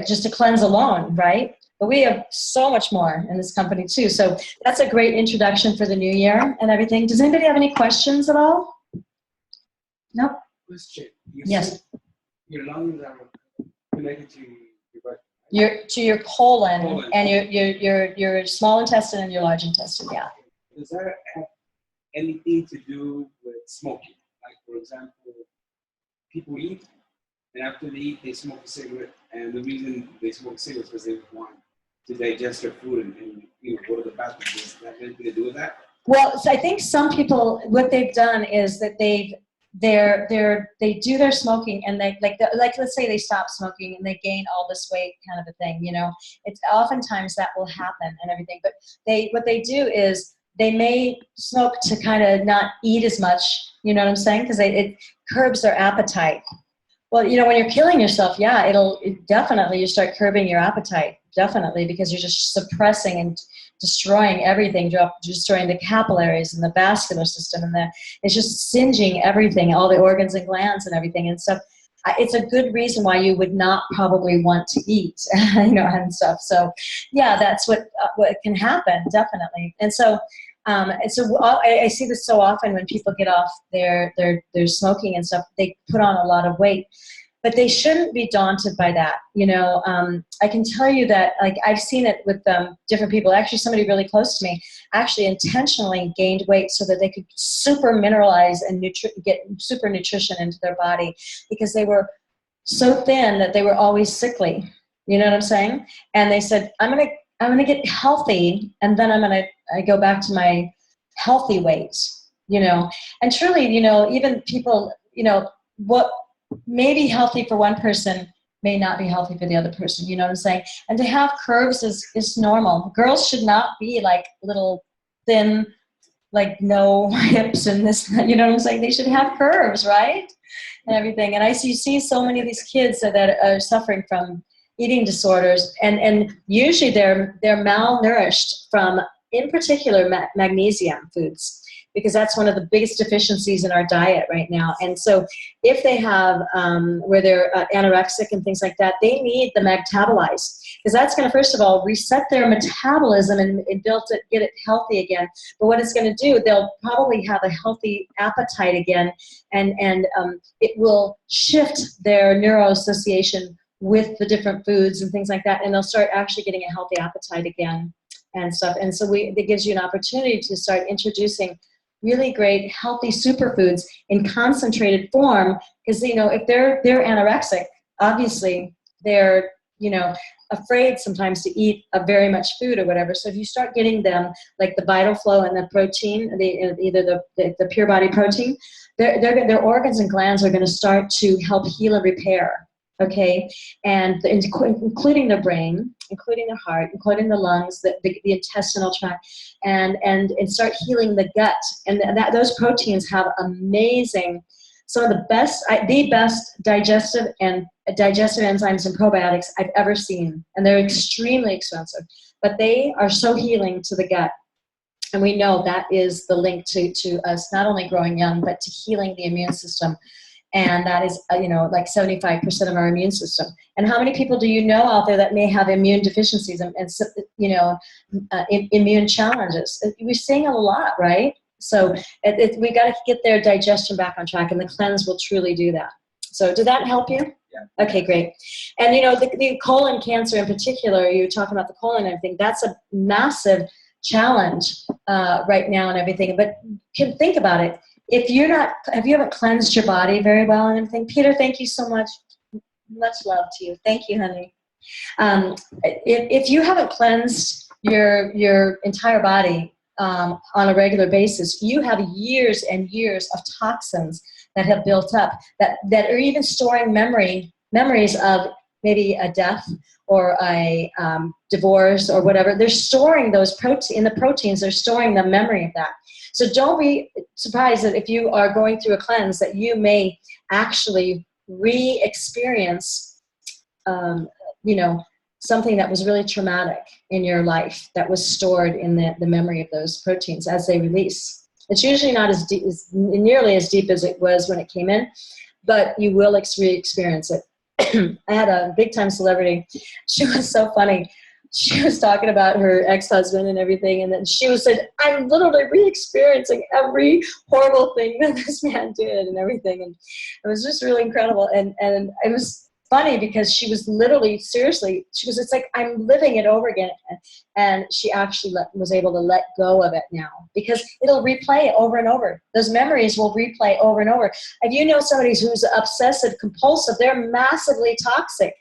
just to cleanse alone, right? But we have so much more in this company too. So that's a great introduction for the new year and everything. Does anybody have any questions at all? No? Question. Yes. Your lungs are connected to your gut. To your colon and your small intestine and your large intestine, yeah. Does that have anything to do with smoking? Like, for example, people eat, and after they eat, they smoke a cigarette, and the reason they smoke cigarettes is because they want to digest their food and go to the bathroom. Does that have anything to do with that? Well, so I think some people, what they've done is that they do their smoking, and they let's say they stop smoking and they gain all this weight, kind of a thing. It's oftentimes that will happen and everything. But what they do is they may smoke to kind of not eat as much. You know what I'm saying? Because it curbs their appetite. Well, when you're killing yourself, yeah, definitely you start curbing your appetite, definitely, because you're just suppressing and destroying everything, destroying the capillaries and the vascular system, and it's just singeing everything, all the organs and glands and everything and stuff. It's a good reason why you would not probably want to eat, and stuff. So, yeah, that's what can happen, definitely. And so, I see this so often when people get off their smoking and stuff. They put on a lot of weight, but they shouldn't be daunted by that. I can tell you that, like, I've seen it with different people. Actually, somebody really close to me actually intentionally gained weight so that they could super mineralize and get super nutrition into their body, because they were so thin that they were always sickly. You know what I'm saying? And they said, I'm gonna get healthy, and then I go back to my healthy weight. And truly, even people, what may be healthy for one person may not be healthy for the other person. You know what I'm saying? And to have curves is normal. Girls should not be like little thin, like no hips and this, you know what I'm saying? They should have curves, right? And everything. And I see so many of these kids that are suffering from eating disorders, and usually they're malnourished from in particular magnesium foods, because that's one of the biggest deficiencies in our diet right now. And so if they have, where they're anorexic and things like that, they need the metabolized, because that's going to, first of all, reset their metabolism and get it healthy again. But what it's going to do, they'll probably have a healthy appetite again, and it will shift their neuroassociation with the different foods and things like that, and they'll start actually getting a healthy appetite again and stuff. And so it gives you an opportunity to start introducing really great healthy superfoods in concentrated form, because if they're anorexic, obviously they're afraid sometimes to eat very much food or whatever. So if you start getting them like the Vital Flow and the protein, either the Pure Body protein, their organs and glands are going to start to help heal and repair. Okay, and including their brain, including their heart, including the lungs, the intestinal tract, and start healing the gut. And those proteins have some of the best digestive enzymes and probiotics I've ever seen, and they're extremely expensive, but they are so healing to the gut. And we know that is the link to us not only growing young, but to healing the immune system. And that is, like 75% of our immune system. And how many people do you know out there that may have immune deficiencies and immune challenges? We're seeing a lot, right? So we got to get their digestion back on track, and the cleanse will truly do that. So did that help you? Yeah. Okay, great. And the colon cancer in particular, you were talking about the colon and everything, that's a massive challenge right now and everything. But think about it. If you haven't cleansed your body very well and everything, Peter, thank you so much. Much love to you. Thank you, honey. If you haven't cleansed your entire body on a regular basis, you have years and years of toxins that have built up that are even storing memories of maybe a death or a divorce or whatever. They're storing those in the proteins. They're storing the memory of that. So don't be surprised that if you are going through a cleanse that you may actually re-experience, something that was really traumatic in your life that was stored in the memory of those proteins as they release. It's usually not nearly as deep as it was when it came in, but you will re-experience it. I had a big-time celebrity. She was so funny. She was talking about her ex-husband and everything, and then she said, I'm literally re-experiencing every horrible thing that this man did and everything. And it was just really incredible. And it was funny because she was literally, seriously, it's like, I'm living it over again. And she actually was able to let go of it now, because it'll replay over and over. Those memories will replay over and over. If you know somebody who's obsessive compulsive, they're massively toxic.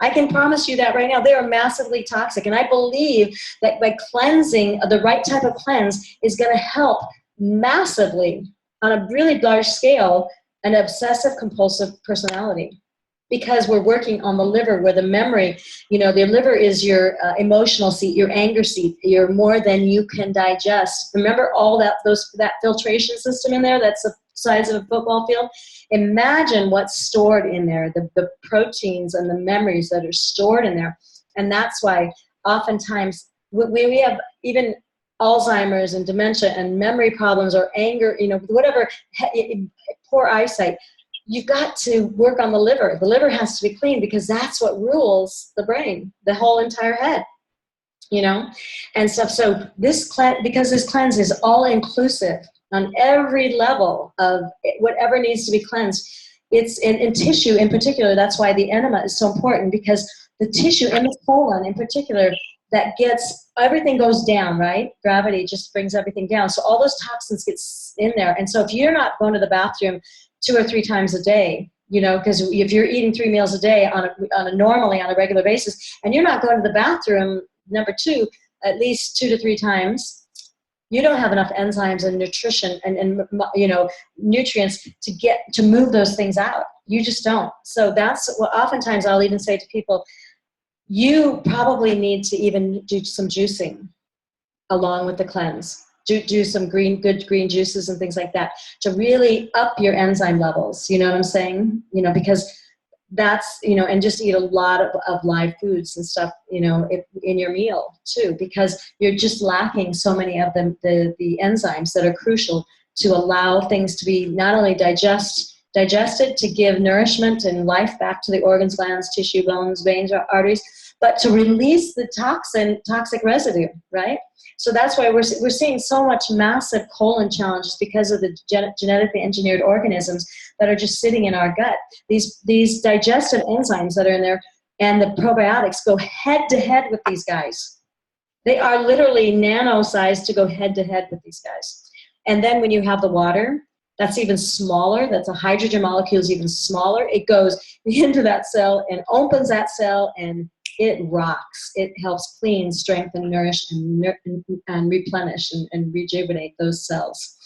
I can promise you that right now. They are massively toxic. And I believe that by cleansing, the right type of cleanse is going to help massively on a really large scale an obsessive compulsive personality. Because we're working on the liver, where the memory, the liver is your emotional seat, your anger seat, your more than you can digest. Remember all that filtration system in there that's the size of a football field? Imagine what's stored in there, the proteins and the memories that are stored in there. And that's why oftentimes we have even Alzheimer's and dementia and memory problems or anger, whatever, poor eyesight. You've got to work on the liver. The liver has to be clean, because that's what rules the brain, the whole entire head, and stuff. So because this cleanse is all inclusive on every level of whatever needs to be cleansed. It's in tissue in particular. That's why the enema is so important, because the tissue in the colon in particular, that gets, everything goes down, right? Gravity just brings everything down. So all those toxins get in there. And so if you're not going to the bathroom 2 or 3 times a day, because if you're eating 3 meals a day normally on a regular basis, and you're not going to the bathroom, number 2, at least 2 to 3 times, you don't have enough enzymes and nutrition and nutrients to move those things out. You just don't. So that's what oftentimes I'll even say to people, you probably need to even do some juicing along with the cleanse. Do some good green juices and things like that to really up your enzyme levels. You know what I'm saying? Because that's, and just eat a lot of live foods and stuff, in your meal too, because you're just lacking so many of the enzymes that are crucial to allow things to be not only digested to give nourishment and life back to the organs, glands, tissue, bones, veins, arteries, but to release the toxic residue, right? So that's why we're seeing so much massive colon challenges because of the genetically engineered organisms that are just sitting in our gut. These digestive enzymes that are in there and the probiotics go head to head with these guys. They are literally nano-sized to go head to head with these guys. And then when you have the water, that's even smaller. That's a hydrogen molecule is even smaller. It goes into that cell and opens that cell, and it rocks. It helps clean, strengthen, nourish, and replenish and rejuvenate those cells.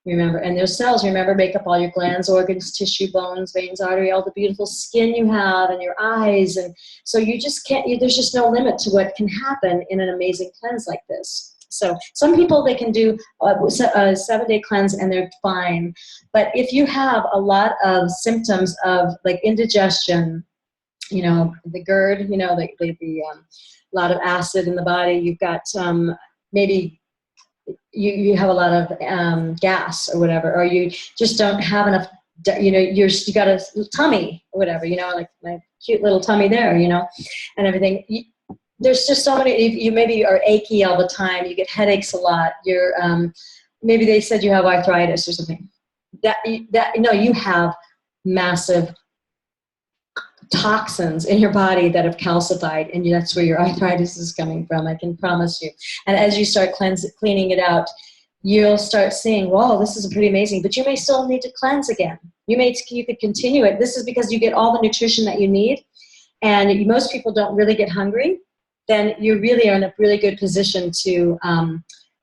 Remember, and those cells, make up all your glands, organs, tissue, bones, veins, artery, all the beautiful skin you have, and your eyes. And so you just can't. There's just no limit to what can happen in an amazing cleanse like this. So some people, they can do a 7-day cleanse and they're fine. But if you have a lot of symptoms of like indigestion, the GERD, a lot of acid in the body, you've got maybe you have a lot of gas or whatever, or you just don't have enough, you got a tummy or whatever, like my cute little tummy there, and everything. There's just so many. You maybe are achy all the time. You get headaches a lot. You're maybe they said you have arthritis or something. You have massive toxins in your body that have calcified, and that's where your arthritis is coming from. I can promise you. And as you start cleaning it out, you'll start seeing, whoa, this is pretty amazing. But you may still need to cleanse again. You could continue it. This is because you get all the nutrition that you need, and most people don't really get hungry. Then you really are in a really good position to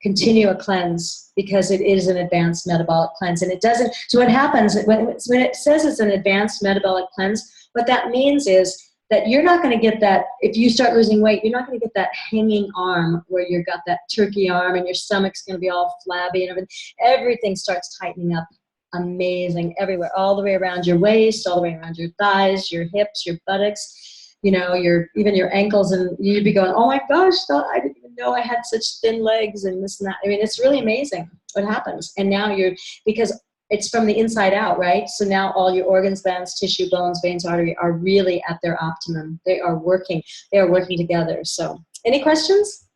continue a cleanse, because it is an advanced metabolic cleanse. And it doesn't, so what happens when it says it's an advanced metabolic cleanse, what that means is that you're not going to get that, if you start losing weight, you're not going to get that hanging arm where you've got that turkey arm and your stomach's going to be all flabby and everything. Everything starts tightening up. Amazing, everywhere, all the way around your waist, all the way around your thighs, your hips, your buttocks, even your ankles, and you'd be going, oh my gosh, I didn't even know I had such thin legs and this and that. I mean, it's really amazing what happens. And now because it's from the inside out, right? So now all your organs, glands, tissue, bones, veins, artery are really at their optimum. They are working together. So any questions?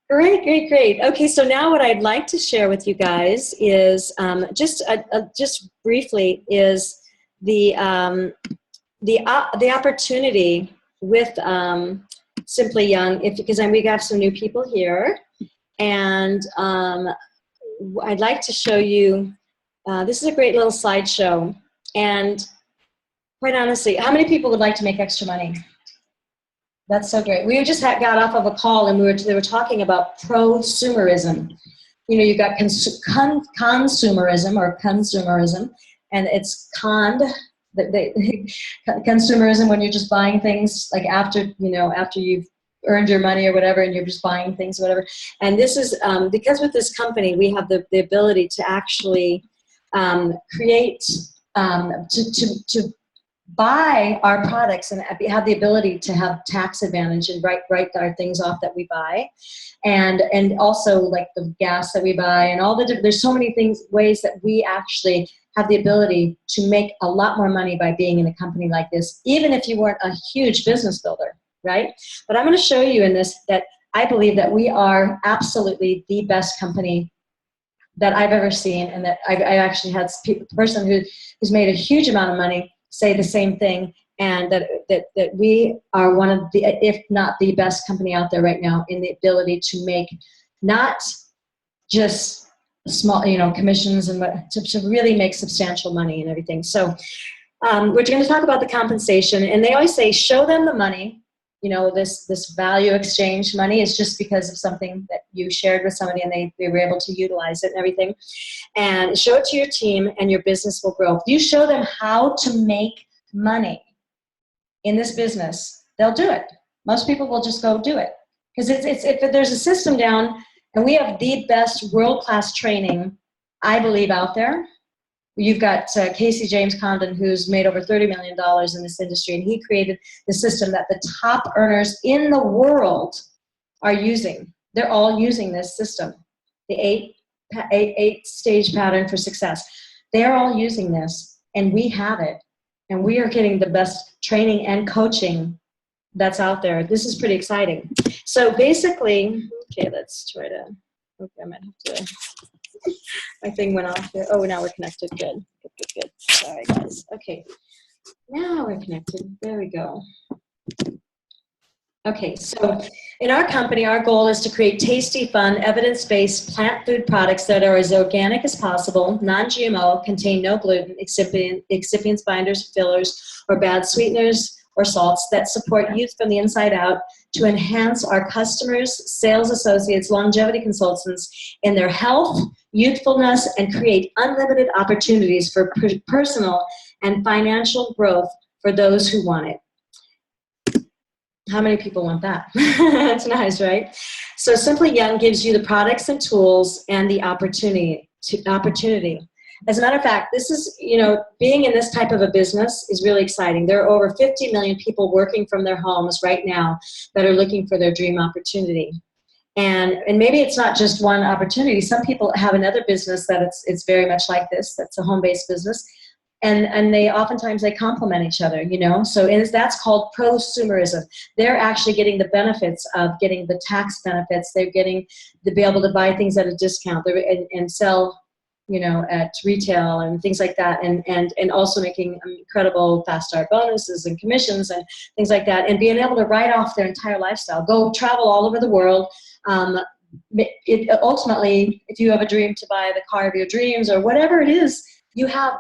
Great. Okay, so now what I'd like to share with you guys is just briefly is the opportunity with Simply Young, because we got some new people here, and I'd like to show you, this is a great little slideshow, and quite honestly, how many people would like to make extra money? That's so great. We just got off of a call, and they were talking about prosumerism. You've got consumerism, and it's consumerism when you're just buying things like after you've earned your money or whatever, and you're just buying things or whatever. And this is because with this company we have the ability to actually create to buy our products and have the ability to have tax advantage and write our things off that we buy, and also like the gas that we buy and all there's so many ways that we actually have the ability to make a lot more money by being in a company like this, even if you weren't a huge business builder, right? But I'm going to show you in this that I believe that we are absolutely the best company that I've ever seen, and that I actually had a person who's made a huge amount of money say the same thing, and that we are one of the, if not the best company out there right now in the ability to make not just small, commissions and to really make substantial money and everything. So we're going to talk about the compensation, and they always say, show them the money. This value exchange money is just because of something that you shared with somebody and they were able to utilize it and everything. And show it to your team and your business will grow. If you show them how to make money in this business, they'll do it. Most people will just go do it. Because if there's a system down, and we have the best world-class training, I believe, out there. You've got Casey James Condon, who's made over $30 million in this industry, and he created the system that the top earners in the world are using. They're all using this system, the eight-stage pattern for success. They're all using this, and we have it, and we are getting the best training and coaching that's out there. This is pretty exciting. So basically, okay, let's try to, okay, I might have to, my thing went off here. Oh, now we're connected. Good, good, good, good. Sorry, guys. Okay, now we're connected. There we go. Okay, so in our company, our goal is to create tasty, fun, evidence-based plant food products that are as organic as possible, non-GMO, contain no gluten, excipients, binders, fillers, or bad sweeteners or salts that support youth from the inside out to enhance our customers, sales associates, longevity consultants in their health, youthfulness, and create unlimited opportunities for personal and financial growth for those who want it. How many people want that? That's nice, right? So Simply Young gives you the products and tools and the opportunity. As a matter of fact, this is, you know, being in this type of a business is really exciting. There are over 50 million people working from their homes right now that are looking for their dream opportunity. And maybe it's not just one opportunity. Some people have another business that it's very much like this. That's a home-based business. And they oftentimes they complement each other, you know. So that's called prosumerism. They're actually getting the benefits of getting the tax benefits. They're getting to be able to buy things at a discount and sell, you know, at retail and things like that, and also making incredible fast start bonuses and commissions and things like that, and being able to write off their entire lifestyle, go travel all over the world. Ultimately, if you have a dream to buy the car of your dreams or whatever it is, you have,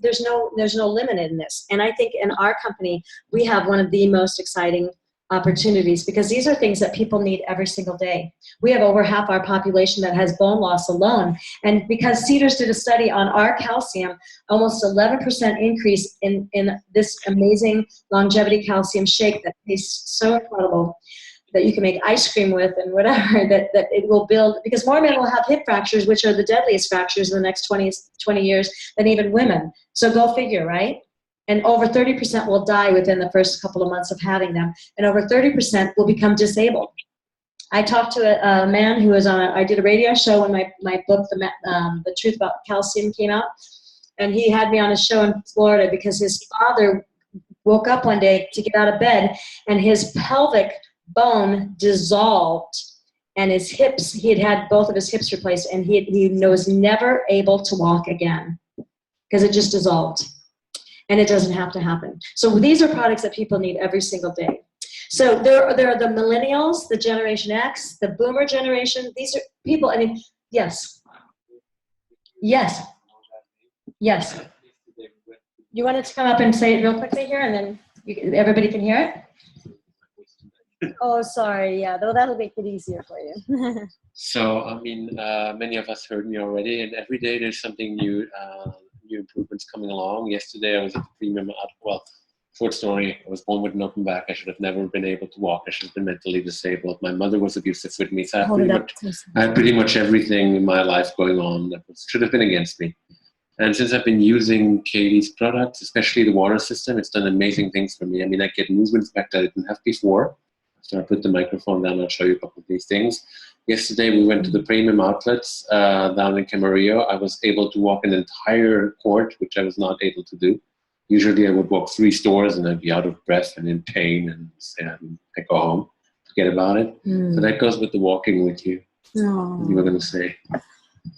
there's no limit in this. And I think in our company, we have one of the most exciting opportunities because these are things that people need every single day. We have over half our population that has bone loss alone. And because Cedars did a study on our calcium, almost 11% increase in this amazing longevity calcium shake that tastes so incredible, that you can make ice cream with and whatever, that it will build, because more men will have hip fractures, which are the deadliest fractures in the next 20 years than even women. So go figure, right? And over 30% will die within the first couple of months of having them. And over 30% will become disabled. I talked to a man who was I did a radio show when my book, The Truth About Calcium, came out. And he had me on a show in Florida because his father woke up one day to get out of bed and his pelvic bone dissolved, and his hips, he had both of his hips replaced, and he was never able to walk again because it just dissolved. And it doesn't have to happen. So these are products that people need every single day. So there are the millennials, the Generation X, the boomer generation. These are people, I mean, yes. Yes. Yes. You wanted to come up and say it real quickly here, and then everybody can hear it? Oh, sorry. Yeah, though that'll make it easier for you. So, I mean, many of us heard me already, and every day there's something new, new improvements coming along. Yesterday I was at the premium, well, short story, I was born with an open back. I should have never been able to walk. I should have been mentally disabled. My mother was abusive with me, so I had pretty much everything in my life going on that should have been against me. And since I've been using Katie's products, especially the water system, it's done amazing things for me. I mean, I get movements back that I didn't have before. So I put the microphone down, I'll show you a couple of these things. Yesterday we went to the premium outlets down in Camarillo. I was able to walk an entire court, which I was not able to do. Usually I would walk 3 stores and I'd be out of breath and in pain and I go home, forget about it. So that goes with the walking with you. Oh. You were going to say.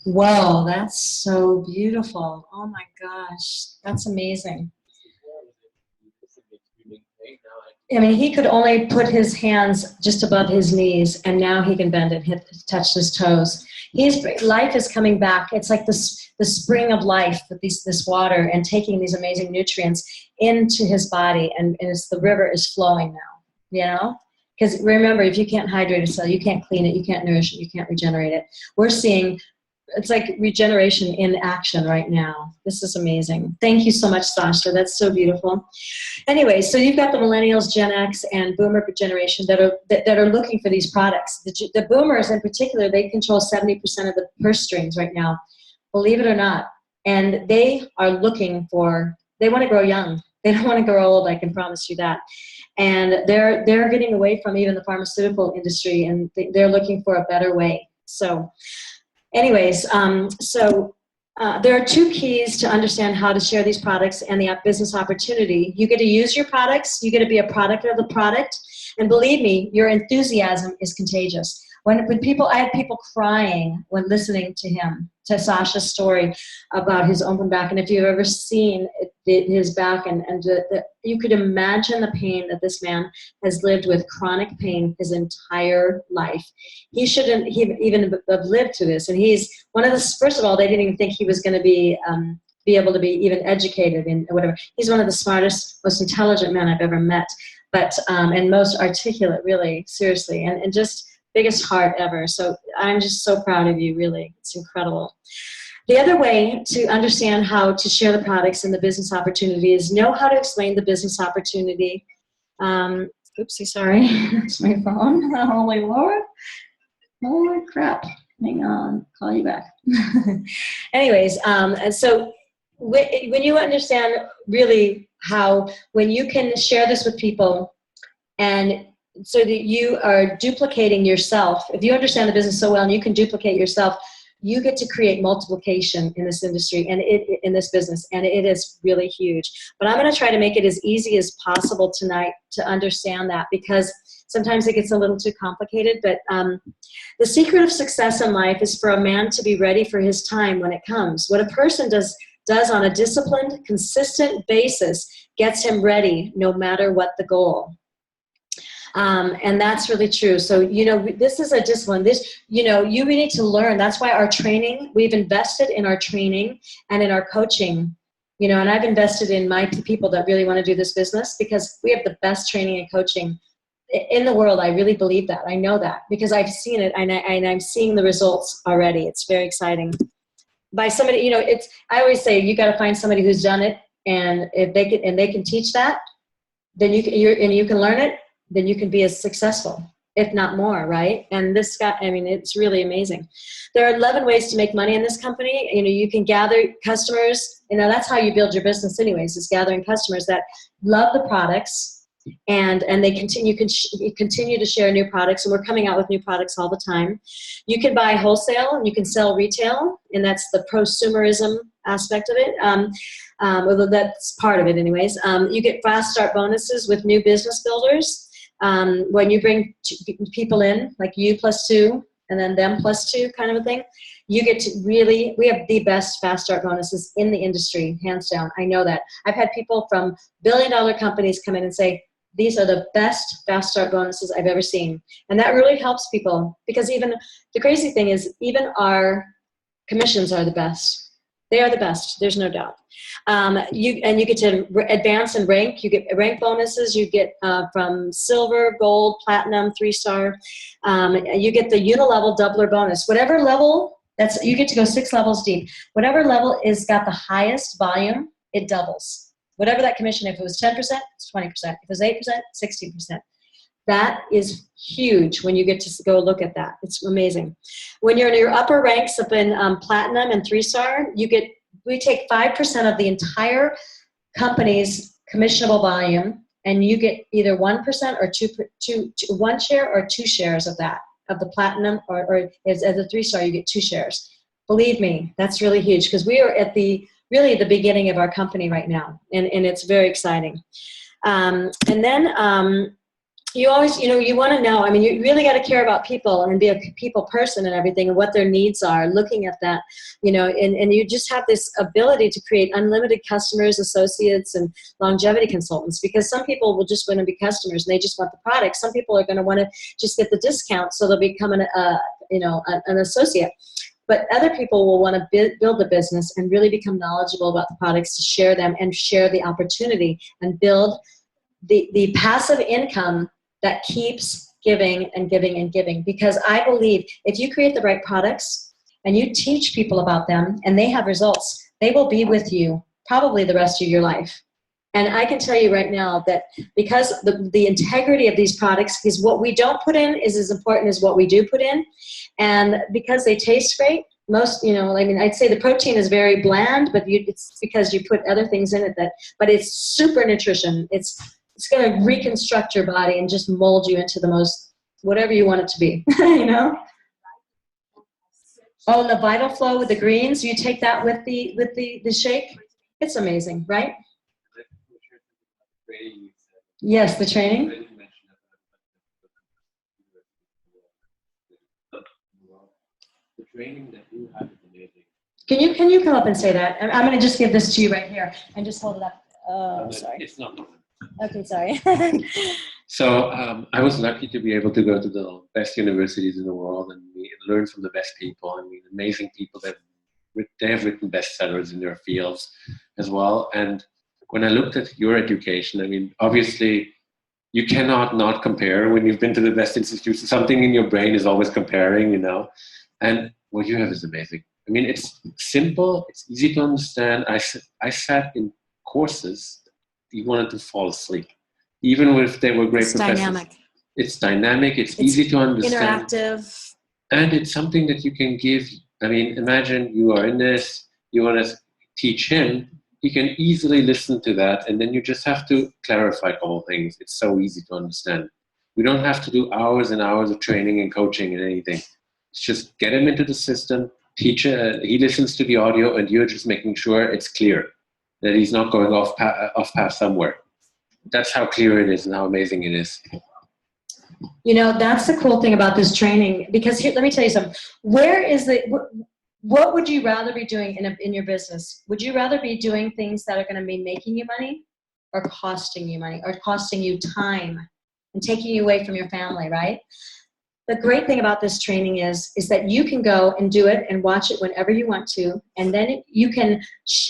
Whoa, that's so beautiful. Oh my gosh, that's amazing. I mean, he could only put his hands just above his knees, and now he can bend and touch his toes. Life is coming back. It's like the spring of life with this water and taking these amazing nutrients into his body, and the river is flowing now, you know? Because remember, if you can't hydrate a cell, you can't clean it, you can't nourish it, you can't regenerate it. We're seeing, it's like regeneration in action right now. This is amazing. Thank you so much, Sasha. That's so beautiful. Anyway, so you've got the millennials, Gen X, and boomer generation that are looking for these products. The boomers in particular, they control 70% of the purse strings right now. Believe it or not, And they are looking for, they want to grow young. They don't want to grow old, I can promise you that. And they're getting away from even the pharmaceutical industry, and they're looking for a better way. So anyways, there are 2 keys to understand how to share these products and the business opportunity. You get to use your products. You get to be a product of the product. And believe me, your enthusiasm is contagious. I had people crying when listening to him, to Sasha's story about his open back. And if you've ever seen his back, you could imagine the pain that this man has lived with, chronic pain his entire life. He shouldn't even have lived to this. And he's one of the, first of all, they didn't even think he was going to be able to be even educated in whatever. He's one of the smartest, most intelligent men I've ever met, but and most articulate, really, seriously, and just biggest heart ever. So I'm just so proud of you, really. It's incredible. The other way to understand how to share the products and the business opportunity is know how to explain the business opportunity. Oopsie, sorry. It's my phone. Holy Lord. Holy crap. Hang on. Call you back. Anyways, and so when you understand really how, when you can share this with people, and so that you are duplicating yourself. If you understand the business so well and you can duplicate yourself, you get to create multiplication in this industry and in this business, and it is really huge. But I'm going to try to make it as easy as possible tonight to understand that, because sometimes it gets a little too complicated. But the secret of success in life is for a man to be ready for his time when it comes. What a person does on a disciplined, consistent basis gets him ready no matter what the goal. And that's really true. So, this is a discipline. You need to learn. That's why our training, we've invested in our training and in our coaching, and I've invested in my people that really want to do this business, because we have the best training and coaching in the world. I really believe that. I know that because I've seen it, and I'm seeing the results already. It's very exciting. By somebody, I always say you got to find somebody who's done it, and if they can teach that, then you can learn it. Then you can be as successful, if not more, right? And this guy, it's really amazing. There are 11 ways to make money in this company. You can gather customers. That's how you build your business anyways, is gathering customers that love the products, and they continue to share new products, and we're coming out with new products all the time. You can buy wholesale, and you can sell retail, and that's the prosumerism aspect of it. Although that's part of it anyways. You get fast start bonuses with new business builders. When you bring people in, like you plus 2 and then them plus 2 kind of a thing, you get to we have the best fast start bonuses in the industry, hands down. I know that. I've had people from billion-dollar companies come in and say, these are the best fast start bonuses I've ever seen. And that really helps people, because even the crazy thing is, even our commissions are the best. They are the best. There's no doubt. You get to advance and rank. You get rank bonuses. You get from silver, gold, platinum, 3-star. You get the unilevel doubler bonus. Whatever level, you get to go 6 levels deep. Whatever level is got the highest volume, it doubles. Whatever that commission, if it was 10%, it's 20%. If it was 8%, 16%. That is huge when you get to go look at that. It's amazing. When you're in your upper ranks up in platinum and 3-star, we take 5% of the entire company's commissionable volume, and you get either 1% or 1 share or 2 shares of that, of the platinum, or as a 3-star, you get 2 shares. Believe me, that's really huge, because we are at the beginning of our company right now, and it's very exciting. And then you always, you want to know, you really got to care about people and be a people person and everything, and what their needs are, looking at that, and you just have this ability to create unlimited customers, associates, and longevity consultants, because some people will just want to be customers and they just want the product. Some people are going to want to just get the discount, so they'll become an associate. But other people will want to build the business and really become knowledgeable about the products, to share them and share the opportunity and build the passive income that keeps giving and giving and giving. Because I believe if you create the right products and you teach people about them and they have results, they will be with you probably the rest of your life. And I can tell you right now that because the integrity of these products is what we don't put in is as important as what we do put in. And because they taste great, most, you know, I mean, I'd say the protein is very bland, but it's because you put other things in it but it's super nutrition. It's going to reconstruct your body and just mold you into the most, whatever you want it to be, you know? Oh, and the Vital Flow with the greens, you take that with the shake? It's amazing, right? Yes, the training. The training that you have is amazing. Can you come up and say that? I'm going to just give this to you right here and just hold it up. Oh, sorry. It's not. Okay, sorry. So I was lucky to be able to go to the best universities in the world and learn from the best people. I mean, amazing people that they have written bestsellers in their fields as well. And when I looked at your education, I mean, obviously, you cannot not compare when you've been to the best institutions. Something in your brain is always comparing, you know. And what you have is amazing. I mean, it's simple. It's easy to understand. I sat in courses you wanted to fall asleep, even if they were great professors. Dynamic. It's dynamic. It's easy to understand. Interactive. And it's something that you can give. I mean, imagine you are in this. You want to teach him. He can easily listen to that, and then you just have to clarify a couple things. It's so easy to understand. We don't have to do hours and hours of training and coaching and anything. It's just get him into the system, teach he listens to the audio, and you're just making sure it's clear, that he's not going off path somewhere. That's how clear it is and how amazing it is. You know, that's the cool thing about this training, because here, let me tell you something. What would you rather be doing in your business? Would you rather be doing things that are going to be making you money or costing you money or costing you time and taking you away from your family, right? The great thing about this training is that you can go and do it and watch it whenever you want to. And then you can,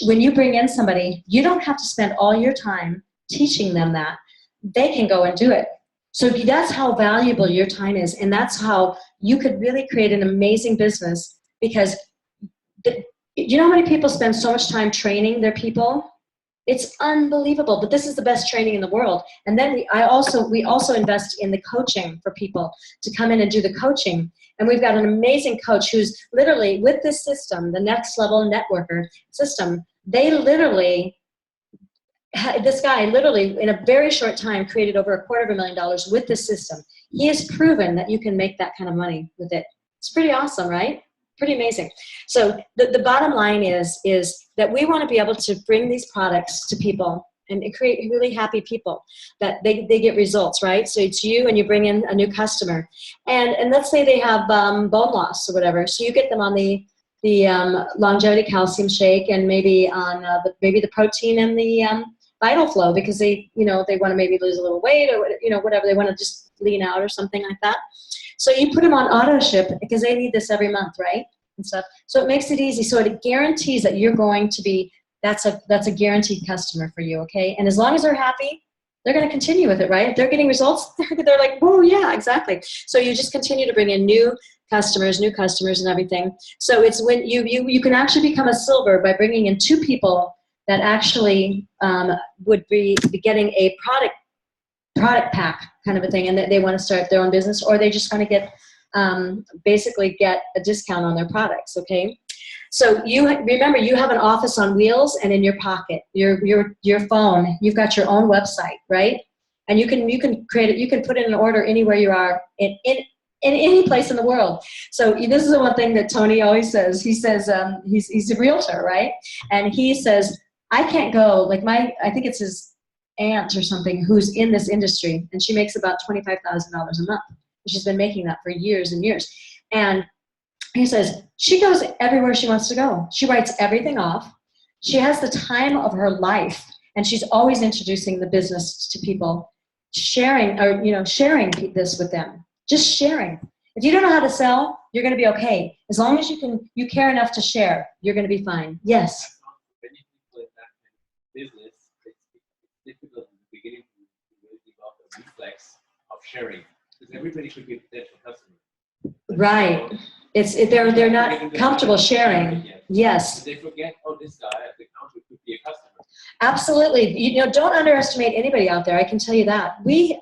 when you bring in somebody, you don't have to spend all your time teaching them that. They can go and do it. So that's how valuable your time is. And that's how you could really create an amazing business, because you know how many people spend so much time training their people? It's unbelievable, but this is the best training in the world. And then we also invest in the coaching for people to come in and do the coaching. And we've got an amazing coach who's literally, with this system, the Next Level Networker system, this guy literally in a very short time created over $250,000 with this system. He has proven that you can make that kind of money with it. It's pretty awesome, right? Pretty amazing. So the bottom line is that we want to be able to bring these products to people and create really happy people, that they get results, right? So it's you and you bring in a new customer. And let's say they have bone loss or whatever. So you get them on the longevity calcium shake and maybe on the protein and the Vital Flow, because they want to maybe lose a little weight or whatever. They want to just lean out or something like that. So you put them on auto ship because they need this every month, right? And stuff. So it makes it easy. So it guarantees that you're going to be, that's a guaranteed customer for you, okay? And as long as they're happy, they're going to continue with it, right? If they're getting results, they're like, oh yeah, exactly. So you just continue to bring in new customers and everything. So it's when you can actually become a silver by bringing in 2 people that actually would be getting a product pack kind of a thing, and they want to start their own business, or they just want to get basically get a discount on their products. Okay, so you remember you have an office on wheels, and in your pocket, your phone, you've got your own website, right? And you can create it. You can put in an order anywhere you are in any place in the world. So this is the one thing that Tony always says. He says he's a realtor, right? And he says, I can't go, like I think it's his aunt or something who's in this industry, and she makes about $25,000 a month. She's been making that for years and years. And he says she goes everywhere she wants to go. She writes everything off. She has the time of her life, and she's always introducing the business to people, sharing this with them. Just sharing. If you don't know how to sell, you're going to be okay. As long as you care enough to share, you're going to be fine. Yes. Many people in that kind of business, it's difficult in the beginning to really develop a reflex of sharing, because everybody should be a potential customer. Right. They're not comfortable sharing. Yes. So they forget, oh, this guy at the counter could be a customer. Absolutely. Don't underestimate anybody out there. I can tell you that. We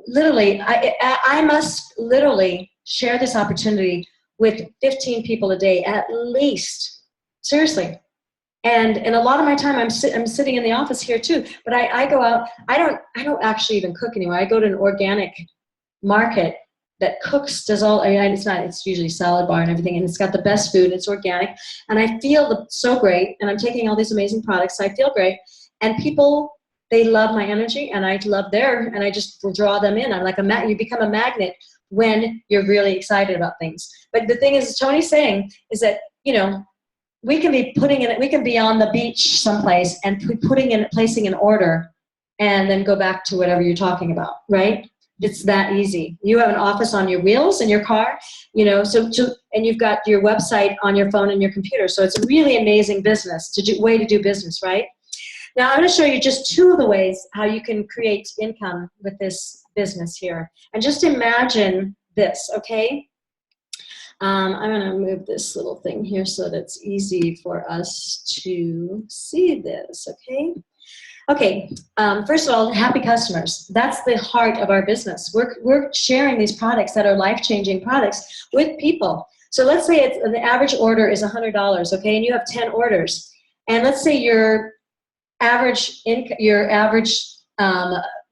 literally, I must literally share this opportunity with 15 people a day at least. Seriously. And a lot of my time I'm sitting in the office here too, but I go out. I don't actually even cook anymore. I go to an organic market that cooks, does all, I mean, it's usually salad bar and everything, and it's got the best food, it's organic, and I feel so great, and I'm taking all these amazing products, so I feel great, and people, they love my energy, and I love and I just draw them in. I'm like you become a magnet when you're really excited about things. But the thing is, Tony's saying, is that, we can be on the beach someplace and placing an order and then go back to whatever you're talking about, right? It's that easy. You have an office on your wheels in your car, and you've got your website on your phone and your computer. So it's a really amazing way to do business, right? Now I'm going to show you just 2 of the ways how you can create income with this business here. And just imagine this, okay? I'm going to move this little thing here so that it's easy for us to see this, okay? Okay, first of all, happy customers. That's the heart of our business. We're sharing these products that are life-changing products with people. So let's say the average order is $100, okay, and you have 10 orders. And let's say your average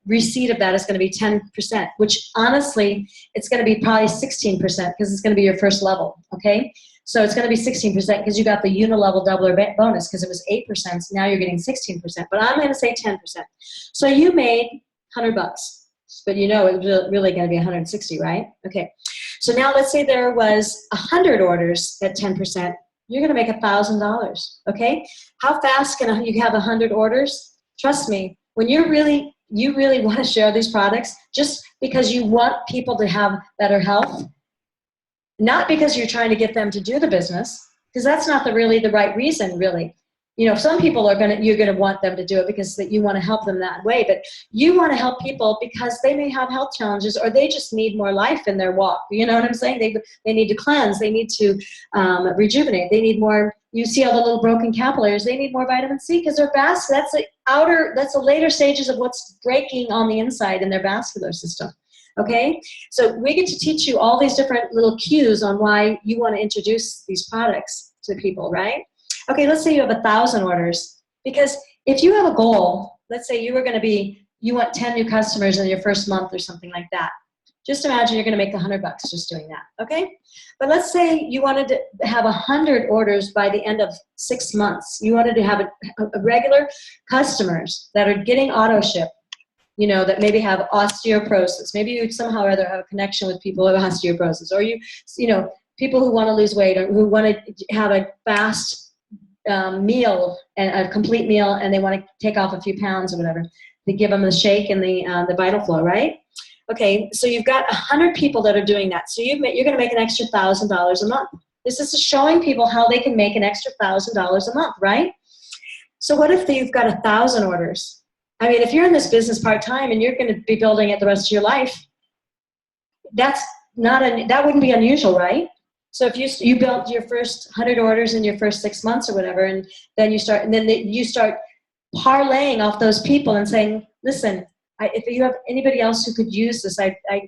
receipt of that is going to be 10%, which honestly, it's going to be probably 16% because it's going to be your first level, okay? So it's going to be 16% because you got the unilevel doubler bonus because it was 8%. So now you're getting 16%, but I'm going to say 10%. So you made $100, but it was really going to be 160, right? Okay. So now let's say there was 100 orders at 10%. You're going to make $1,000, okay? How fast can you have 100 orders? Trust me, when you really want to share these products, just because you want people to have better health, not because you're trying to get them to do the business, because that's not really the right reason, really. Some people you're going to want them to do it because you want to help them that way, but you want to help people because they may have health challenges or they just need more life in their walk. You know what I'm saying? They need to cleanse. They need to rejuvenate. They need more. You see all the little broken capillaries. They need more vitamin C because their that's the later stages of what's breaking on the inside in their vascular system. Okay, so we get to teach you all these different little cues on why you want to introduce these products to people, right? Okay, let's say you have 1,000 orders, because if you have a goal, let's say you want 10 new customers in your first month or something like that. Just imagine you're going to make $100 just doing that, okay? But let's say you wanted to have 100 orders by the end of 6 months. You wanted to have a regular customers that are getting auto ship, that maybe have osteoporosis. Maybe you somehow or other have a connection with people who have osteoporosis, or people who want to lose weight or who want to have a fast meal, and a complete meal, and they want to take off a few pounds or whatever. They give them the shake and the Vital Flow, right? Okay, so you've got 100 people that are doing that. So you're going to make an extra $1,000 a month. This is showing people how they can make an extra $1,000 a month, right? So what if you've got 1,000 orders? I mean, if you're in this business part-time and you're going to be building it the rest of your life, that wouldn't be unusual, right? So if you built your first 100 orders in your first 6 months or whatever, and then you start parlaying off those people and saying, listen, if you have anybody else who could use this,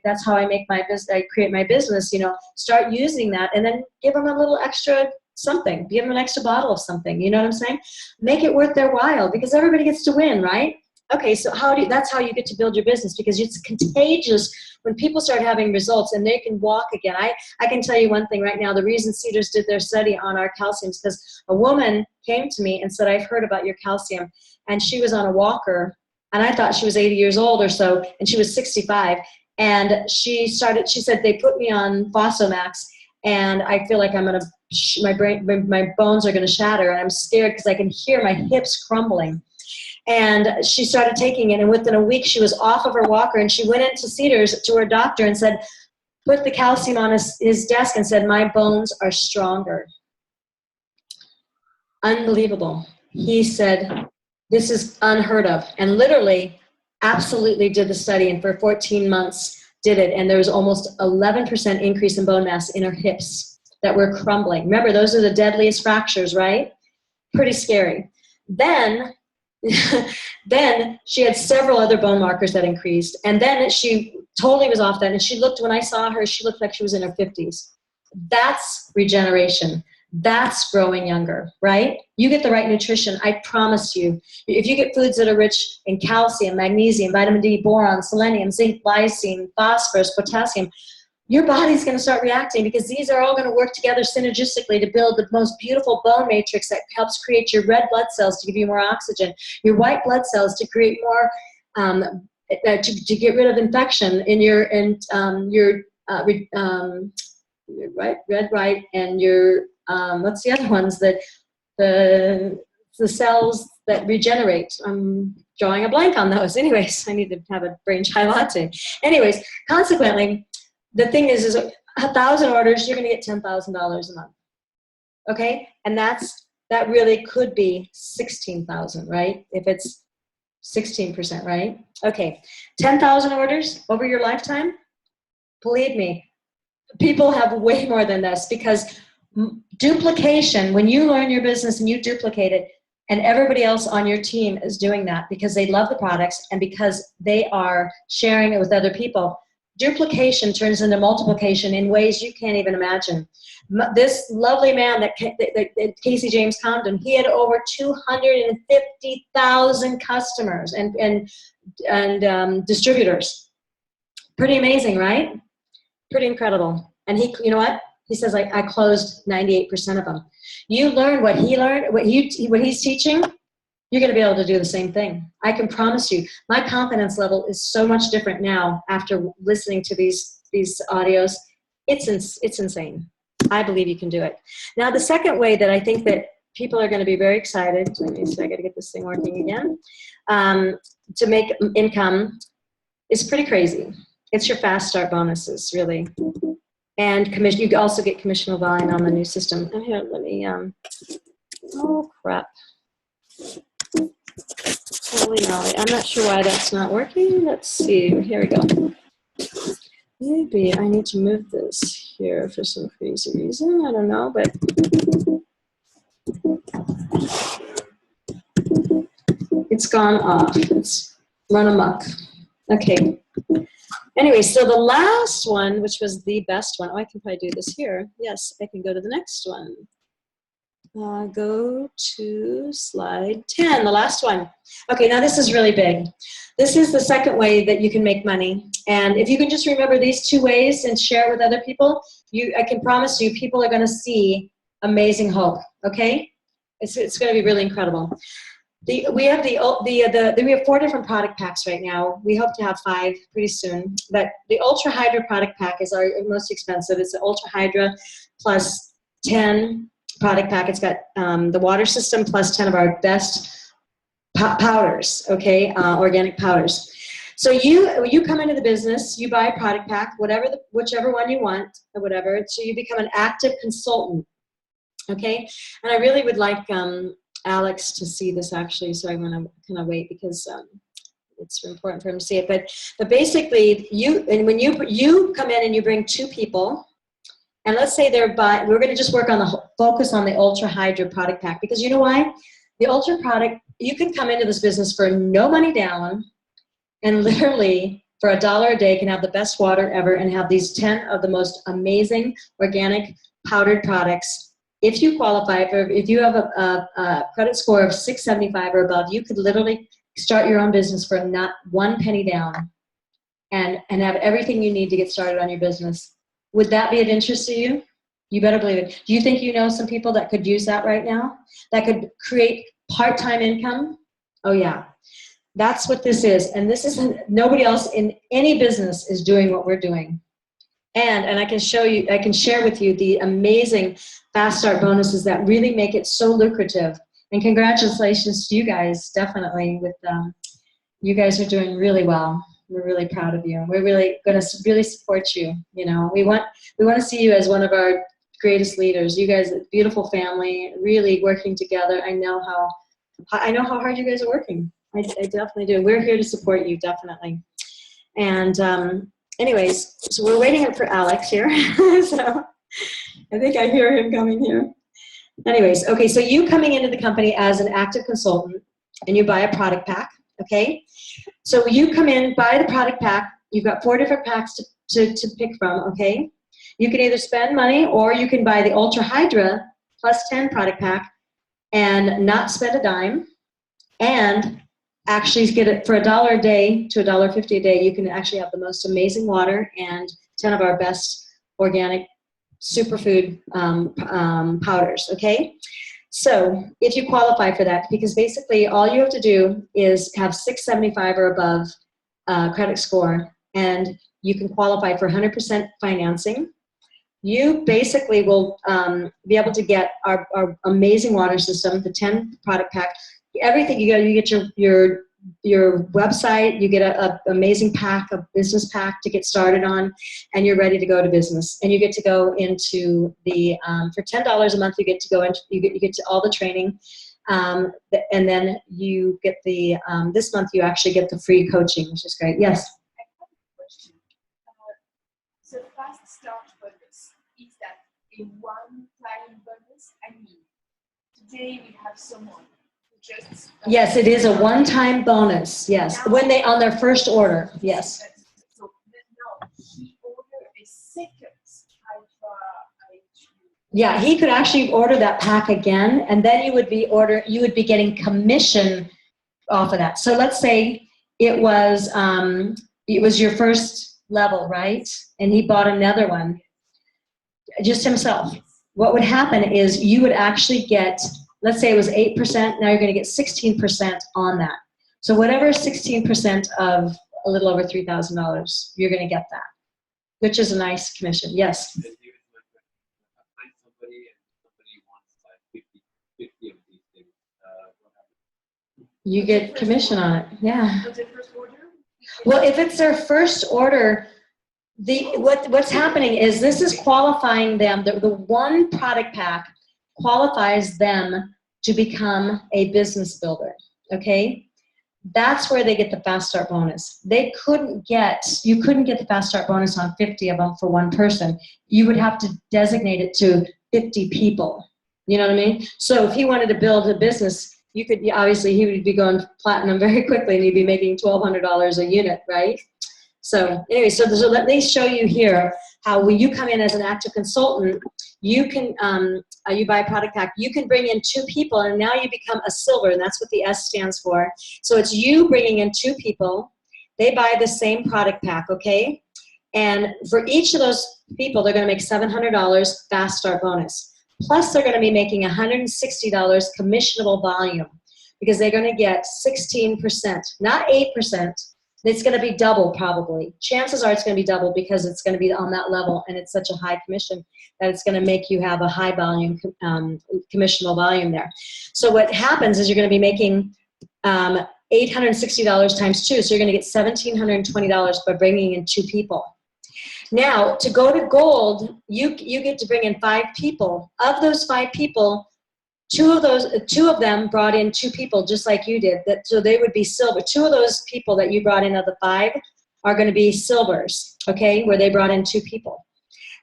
that's how I make my business. I create my business. Start using that, and then give them a little extra something. Give them an extra bottle of something. You know what I'm saying? Make it worth their while, because everybody gets to win, right? Okay, so that's how you get to build your business, because it's contagious when people start having results and they can walk again. I can tell you one thing right now. The reason Cedars did their study on our calcium is because a woman came to me and said, I've heard about your calcium, and she was on a walker, and I thought she was 80 years old or so, and she was 65, and she said, they put me on Fosamax, and I feel like my bones are going to shatter, and I'm scared because I can hear my hips crumbling. And she started taking it, and within a week she was off of her walker, and she went into Cedars to her doctor and said, put the calcium on his desk and said, my bones are stronger. Unbelievable. He said, this is unheard of, and literally absolutely did the study, and for 14 months did it, and there was almost 11% increase in bone mass in her hips that were crumbling. Remember, those are the deadliest fractures, right? Pretty scary. Then she had several other bone markers that increased, and then she totally was off that, and when I saw her, she looked like she was in her 50s. That's regeneration. That's growing younger, right? You get the right nutrition, I promise you. If you get foods that are rich in calcium, magnesium, vitamin D, boron, selenium, zinc, lysine, phosphorus, potassium, your body's going to start reacting because these are all going to work together synergistically to build the most beautiful bone matrix that helps create your red blood cells to give you more oxygen, your white blood cells to create more, to get rid of infection in your red, white, and your what's the other ones that the cells that regenerate. I'm drawing a blank on those. Anyways, I need to have a brain chai latte. Anyways, consequently, the thing is 1,000 orders, you're going to get $10,000 a month. Okay, and that really could be 16,000, right? If it's 16%, right? Okay, 10,000 orders over your lifetime. Believe me, people have way more than this because duplication, when you learn your business and you duplicate it, and everybody else on your team is doing that because they love the products and because they are sharing it with other people, duplication turns into multiplication in ways you can't even imagine. This lovely man, that Casey James Condon, he had over 250,000 customers and distributors. Pretty amazing, right? Pretty incredible. And he, you know what? He says, I closed 98% of them. You learn what he learned, what he's teaching, you're going to be able to do the same thing. I can promise you. My confidence level is so much different now after listening to these audios. It's insane. I believe you can do it. Now, the second way that I think that people are going to be very excited, let me see, I got to get this thing working again, to make income is pretty crazy. It's your fast start bonuses, really. And commission. You also get commissionable volume on the new system. And here, let me, oh crap. Holy moly, I'm not sure why that's not working. Let's see, here we go. Maybe I need to move this here for some crazy reason. I don't know, but it's gone off. It's run amok. Okay. Anyway, so the last one, which was the best one, oh, I can probably do this here. Yes, I can go to the next one. Go to slide 10, the last one. Okay, now this is really big. This is the second way that you can make money. And if you can just remember these two ways and share it with other people, I can promise you people are going to see amazing hope, okay? It's going to be really incredible. We have 4 different product packs right now. We hope to have 5 pretty soon. But the Ultra Hydra product pack is our most expensive. It's the Ultra Hydra plus 10 product pack. It's got the water system plus 10 of our best powders, okay, organic powders. So you come into the business, you buy a product pack, whichever one you want, or whatever. So you become an active consultant, okay. And I really would like Alex to see this actually, so I'm gonna kind of wait because it's important for him to see it. But basically, when you come in and you bring 2 people, and let's say we're going to just work on focus on the Ultra Hydra product pack, because you know why? The Ultra product, you can come into this business for no money down, and literally for $1 a day can have the best water ever and have these 10 of the most amazing organic powdered products. If you qualify if you have a credit score of 675 or above, you could literally start your own business for not 1 penny down and have everything you need to get started on your business. Would that be of interest to you? You better believe it. Do you think you know some people that could use that right now? That could create part-time income? Oh yeah. That's what this is. And this isn't, nobody else in any business is doing what we're doing. And I can show you, I can share with you the amazing fast start bonuses that really make it so lucrative. And congratulations to you guys, definitely. You guys are doing really well. We're really proud of you. We're really going to really support you. You know, we want to see you as one of our greatest leaders. You guys, a beautiful family, really working together. I know how hard you guys are working. I definitely do. We're here to support you, definitely. And anyways, so we're waiting for Alex here. So I think I hear him coming here. Anyways, okay, so you coming into the company as an active consultant and you buy a product pack, okay? So you come in, buy the product pack. You've got 4 different packs to pick from, okay? You can either spend money or you can buy the Ultra Hydra plus 10 product pack and not spend a dime, and actually get it for $1 a day to $1.50 a day. You can actually have the most amazing water and 10 of our best organic superfood powders, okay? So if you qualify for that, because basically all you have to do is have 675 or above credit score, and you can qualify for 100% financing. You basically will be able to get our amazing water system, the 10 product pack, everything. You get your website, you get a amazing pack, a business pack to get started on, and you're ready to go to business. And you get to go into the for $10 a month, you get to go into you get to all the training, and then you get the this month you actually get the free coaching, which is great. Yes. I have a question. So fast start bonus, is that a one-time bonus? I mean, today we have someone who just Yes, it is a one-time bonus. Yes, when they on their first order. Yes. So now he ordered a second Hydra. Yeah, he could actually order that pack again, and then you would be getting commission off of that. So let's say it was your first level, right? And he bought another one, just himself. What would happen is you would actually get, let's say it was 8%, now you're going to get 16% on that. So whatever is 16% of a little over $3,000, you're going to get that, which is a nice commission. Yes. And here's my question. I find somebody and somebody wants like 50 of these things. What happens? You get commission on it. Yeah. Was it first order? Well, if it's their first order, what's happening is this is qualifying them. The one product pack qualifies them to become a business builder. Okay, that's where they get the fast start bonus. You couldn't get the fast start bonus on 50 of them for one person. You would have to designate it to 50 people. You know what I mean? So if he wanted to build a business, you could obviously he would be going platinum very quickly, and he'd be making $1,200 a unit, right? So anyway, so let me show you here how when you come in as an active consultant, you can you buy a product pack, you can bring in 2 people, and now you become a silver, and that's what the S stands for. So it's you bringing in 2 people. They buy the same product pack, okay? And for each of those people, they're going to make $700 fast start bonus. Plus, they're going to be making $160 commissionable volume, because they're going to get 16%, not 8%. It's going to be double probably. Chances are it's going to be double, because it's going to be on that level, and it's such a high commission that it's going to make you have a high volume, commissionable volume there. So what happens is you're going to be making $860 times 2, so you're going to get $1,720 by bringing in 2 people. Now, to go to gold, you get to bring in 5 people. Of those 5 people, 2 of them brought in 2 people, just like you did. So they would be silver. 2 of those people that you brought in of the 5 are going to be silvers, okay, where they brought in 2 people.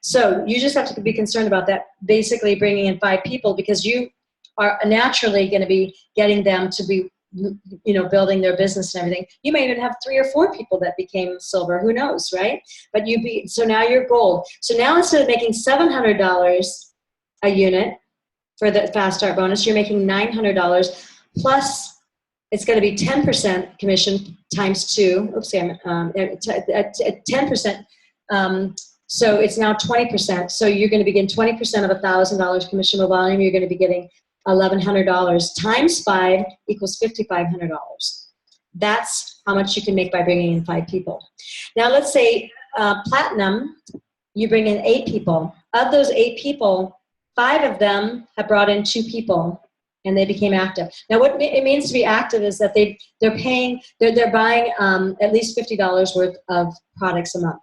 So you just have to be concerned about that, basically bringing in 5 people, because you are naturally going to be getting them to be, building their business and everything. You may even have 3 or 4 people that became silver. Who knows, right? But so now you're gold. So now instead of making $700 a unit for the fast start bonus, you're making $900, plus it's going to be 10% commission times 2. Oops, at 10%. So it's now 20%. So you're going to be getting 20% of $1,000 commissionable volume. You're going to be getting $1,100 times 5 equals $5,500. That's how much you can make by bringing in 5 people. Now let's say platinum, you bring in 8 people. Of those 8 people, 5 of them have brought in 2 people, and they became active. Now, what it means to be active is that they're buying at least $50 worth of products a month.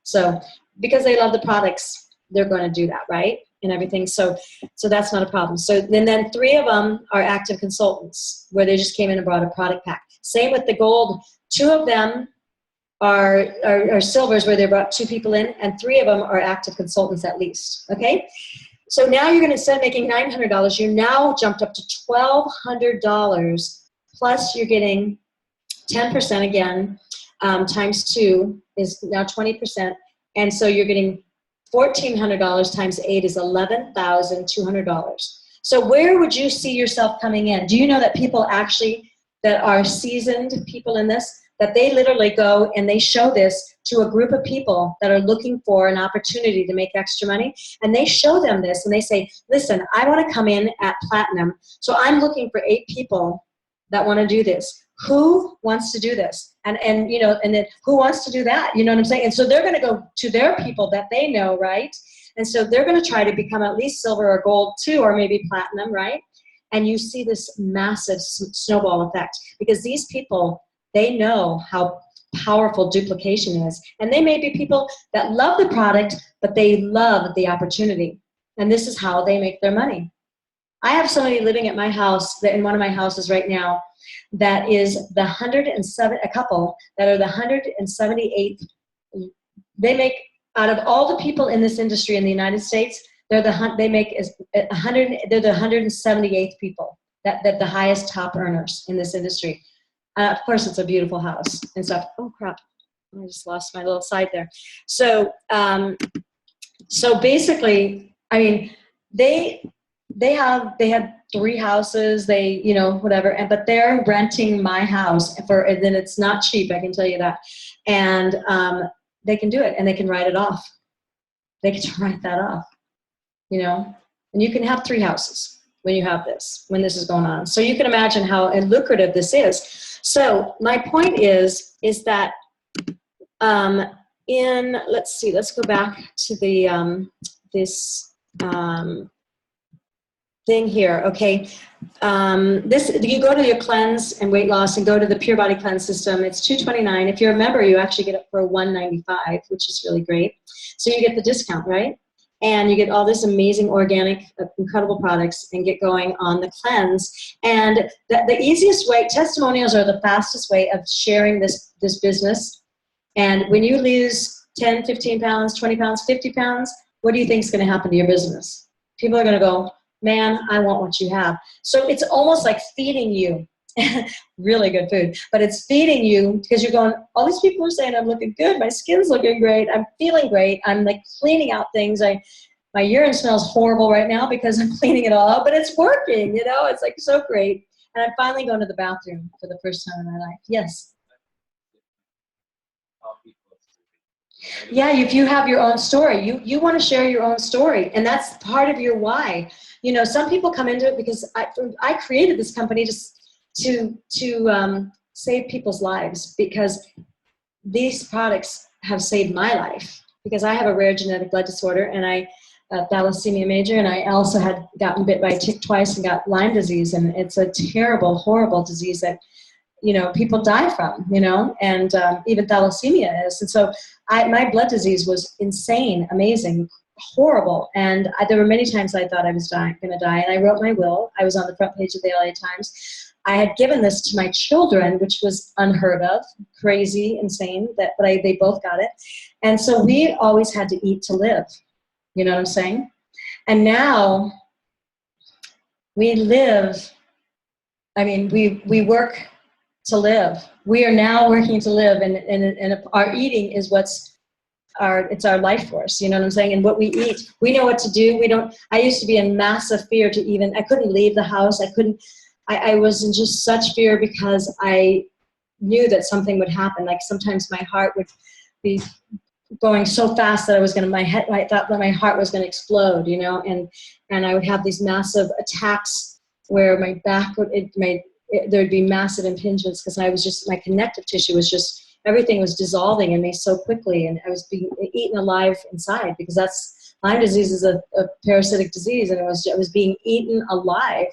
So, because they love the products, they're going to do that, right? And everything. So that's not a problem. So then 3 of them are active consultants, where they just came in and brought a product pack. Same with the gold. 2 of them are silvers, where they brought 2 people in, and 3 of them are active consultants at least. Okay. So now you're going to, instead of making $900, you're now jumped up to $1,200, plus you're getting 10% again, times 2 is now 20%. And so you're getting $1,400 times 8 is $11,200. So where would you see yourself coming in? Do you know that people actually that are seasoned people in this, that they literally go and they show this to a group of people that are looking for an opportunity to make extra money, and they show them this and they say, listen, I want to come in at platinum, so I'm looking for 8 people that want to do this. Who wants to do this? And you know, and then who wants to do that? You know what I'm saying? And so they're going to go to their people that they know, right? And so they're going to try to become at least silver or gold too, or maybe platinum, right? And you see this massive snowball effect, because these people, they know how powerful duplication is. And they may be people that love the product, but they love the opportunity. And this is how they make their money. I have somebody living at my house, in one of my houses right now, that is the 107, a couple that are the 178th. They make, out of all the people in this industry in the United States, they're the 178th people, that the highest top earners in this industry. Of course, it's a beautiful house and stuff. Oh crap! I just lost my little side there. So, so basically, I mean, they had 3 houses. They, you know, whatever, but they're renting my house and then it's not cheap. I can tell you that, and they can do it, and they can write it off. They can write that off, you know, and you can have 3 houses when you have this, when this is going on. So you can imagine how lucrative this is. So my point is that let's see, let's go back to the this thing here. Okay, this, you go to your cleanse and weight loss and go to the Pure Body Cleanse system. It's $229. If you're a member, you actually get it for $195, which is really great. So you get the discount, right? And you get all this amazing organic, incredible products, and get going on the cleanse. And the easiest way, testimonials are the fastest way of sharing this business. And when you lose 10, 15 pounds, 20 pounds, 50 pounds, what do you think is going to happen to your business? People are going to go, man, I want what you have. So it's almost like feeding you. Really good food, but it's feeding you, because you're going, all these people are saying I'm looking good, my skin's looking great, I'm feeling great, I'm like cleaning out things, my urine smells horrible right now because I'm cleaning it all out, but it's working, you know, it's like so great. And I'm finally going to the bathroom for the first time in my life. Yes. Yeah, if you have your own story, you want to share your own story, and that's part of your why. You know, some people come into it because I created this company just to save people's lives, because these products have saved my life, because I have a rare genetic blood disorder, and I thalassemia major, and I also had gotten bit by a tick twice and got Lyme disease, and it's a terrible, horrible disease that, you know, people die from, you know, and even thalassemia is. And so my blood disease was insane, amazing, horrible, and there were many times I thought I was going to die, and I wrote my will. I was on the front page of the LA Times. I had given this to my children, which was unheard of, crazy, insane, but they both got it. And so we always had to eat to live. You know what I'm saying? And now we live, I mean, we work to live. We are now working to live, and our eating is it's our life force, you know what I'm saying? And what we eat, we know what to do. I used to be in massive fear I couldn't leave the house. I was in just such fear, because I knew that something would happen. Like sometimes my heart would be going so fast that I thought that my heart was going to explode, you know, and I would have these massive attacks where my back there'd be massive impingements, because my connective tissue was just, everything was dissolving in me so quickly, and I was being eaten alive inside, because Lyme disease is a parasitic disease, and I was being eaten alive.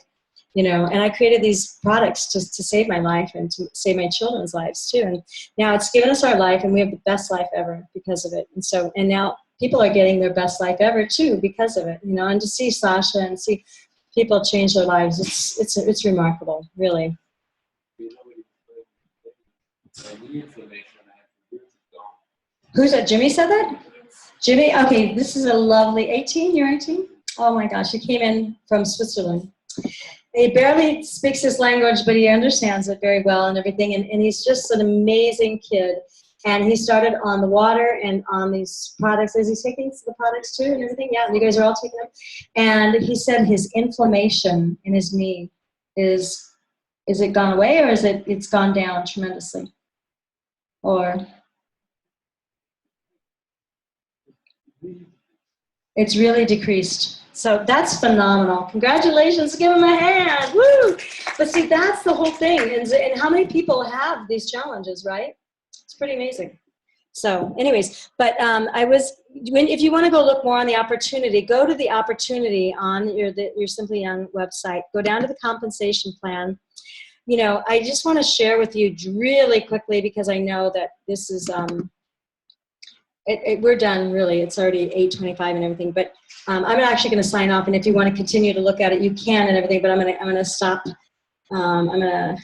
You know, and I created these products to save my life and to save my children's lives too. And now it's given us our life, and we have the best life ever because of it. And now people are getting their best life ever too because of it. You know, and to see Sasha and see people change their lives, it's remarkable, really. Who's that? Jimmy said that? Jimmy? Okay, this is a lovely 18. You're 18? Oh my gosh, he came in from Switzerland. He barely speaks his language, but he understands it very well and everything. And he's just an amazing kid. And he started on the water and on these products. Is he taking the products too and everything? Yeah, you guys are all taking them. And he said his inflammation in his knee is it gone away, or it's gone down tremendously? Or it's really decreased. So that's phenomenal. Congratulations. Give him a hand. Woo! But see, that's the whole thing. And how many people have these challenges, right? It's pretty amazing. So anyways, but if you want to go look more on the opportunity, go to the opportunity on your Simply Young website. Go down to the compensation plan. You know, I just want to share with you really quickly, because I know that this is, we're done really. It's already 8:25 and everything, but I'm actually going to sign off. And if you want to continue to look at it, you can and everything, but I'm going to stop. I'm going to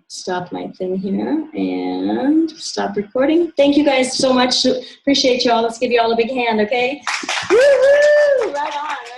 stop my thing here and stop recording. Thank you guys so much. Appreciate you all. Let's give you all a big hand, okay? Woo-hoo! Right on.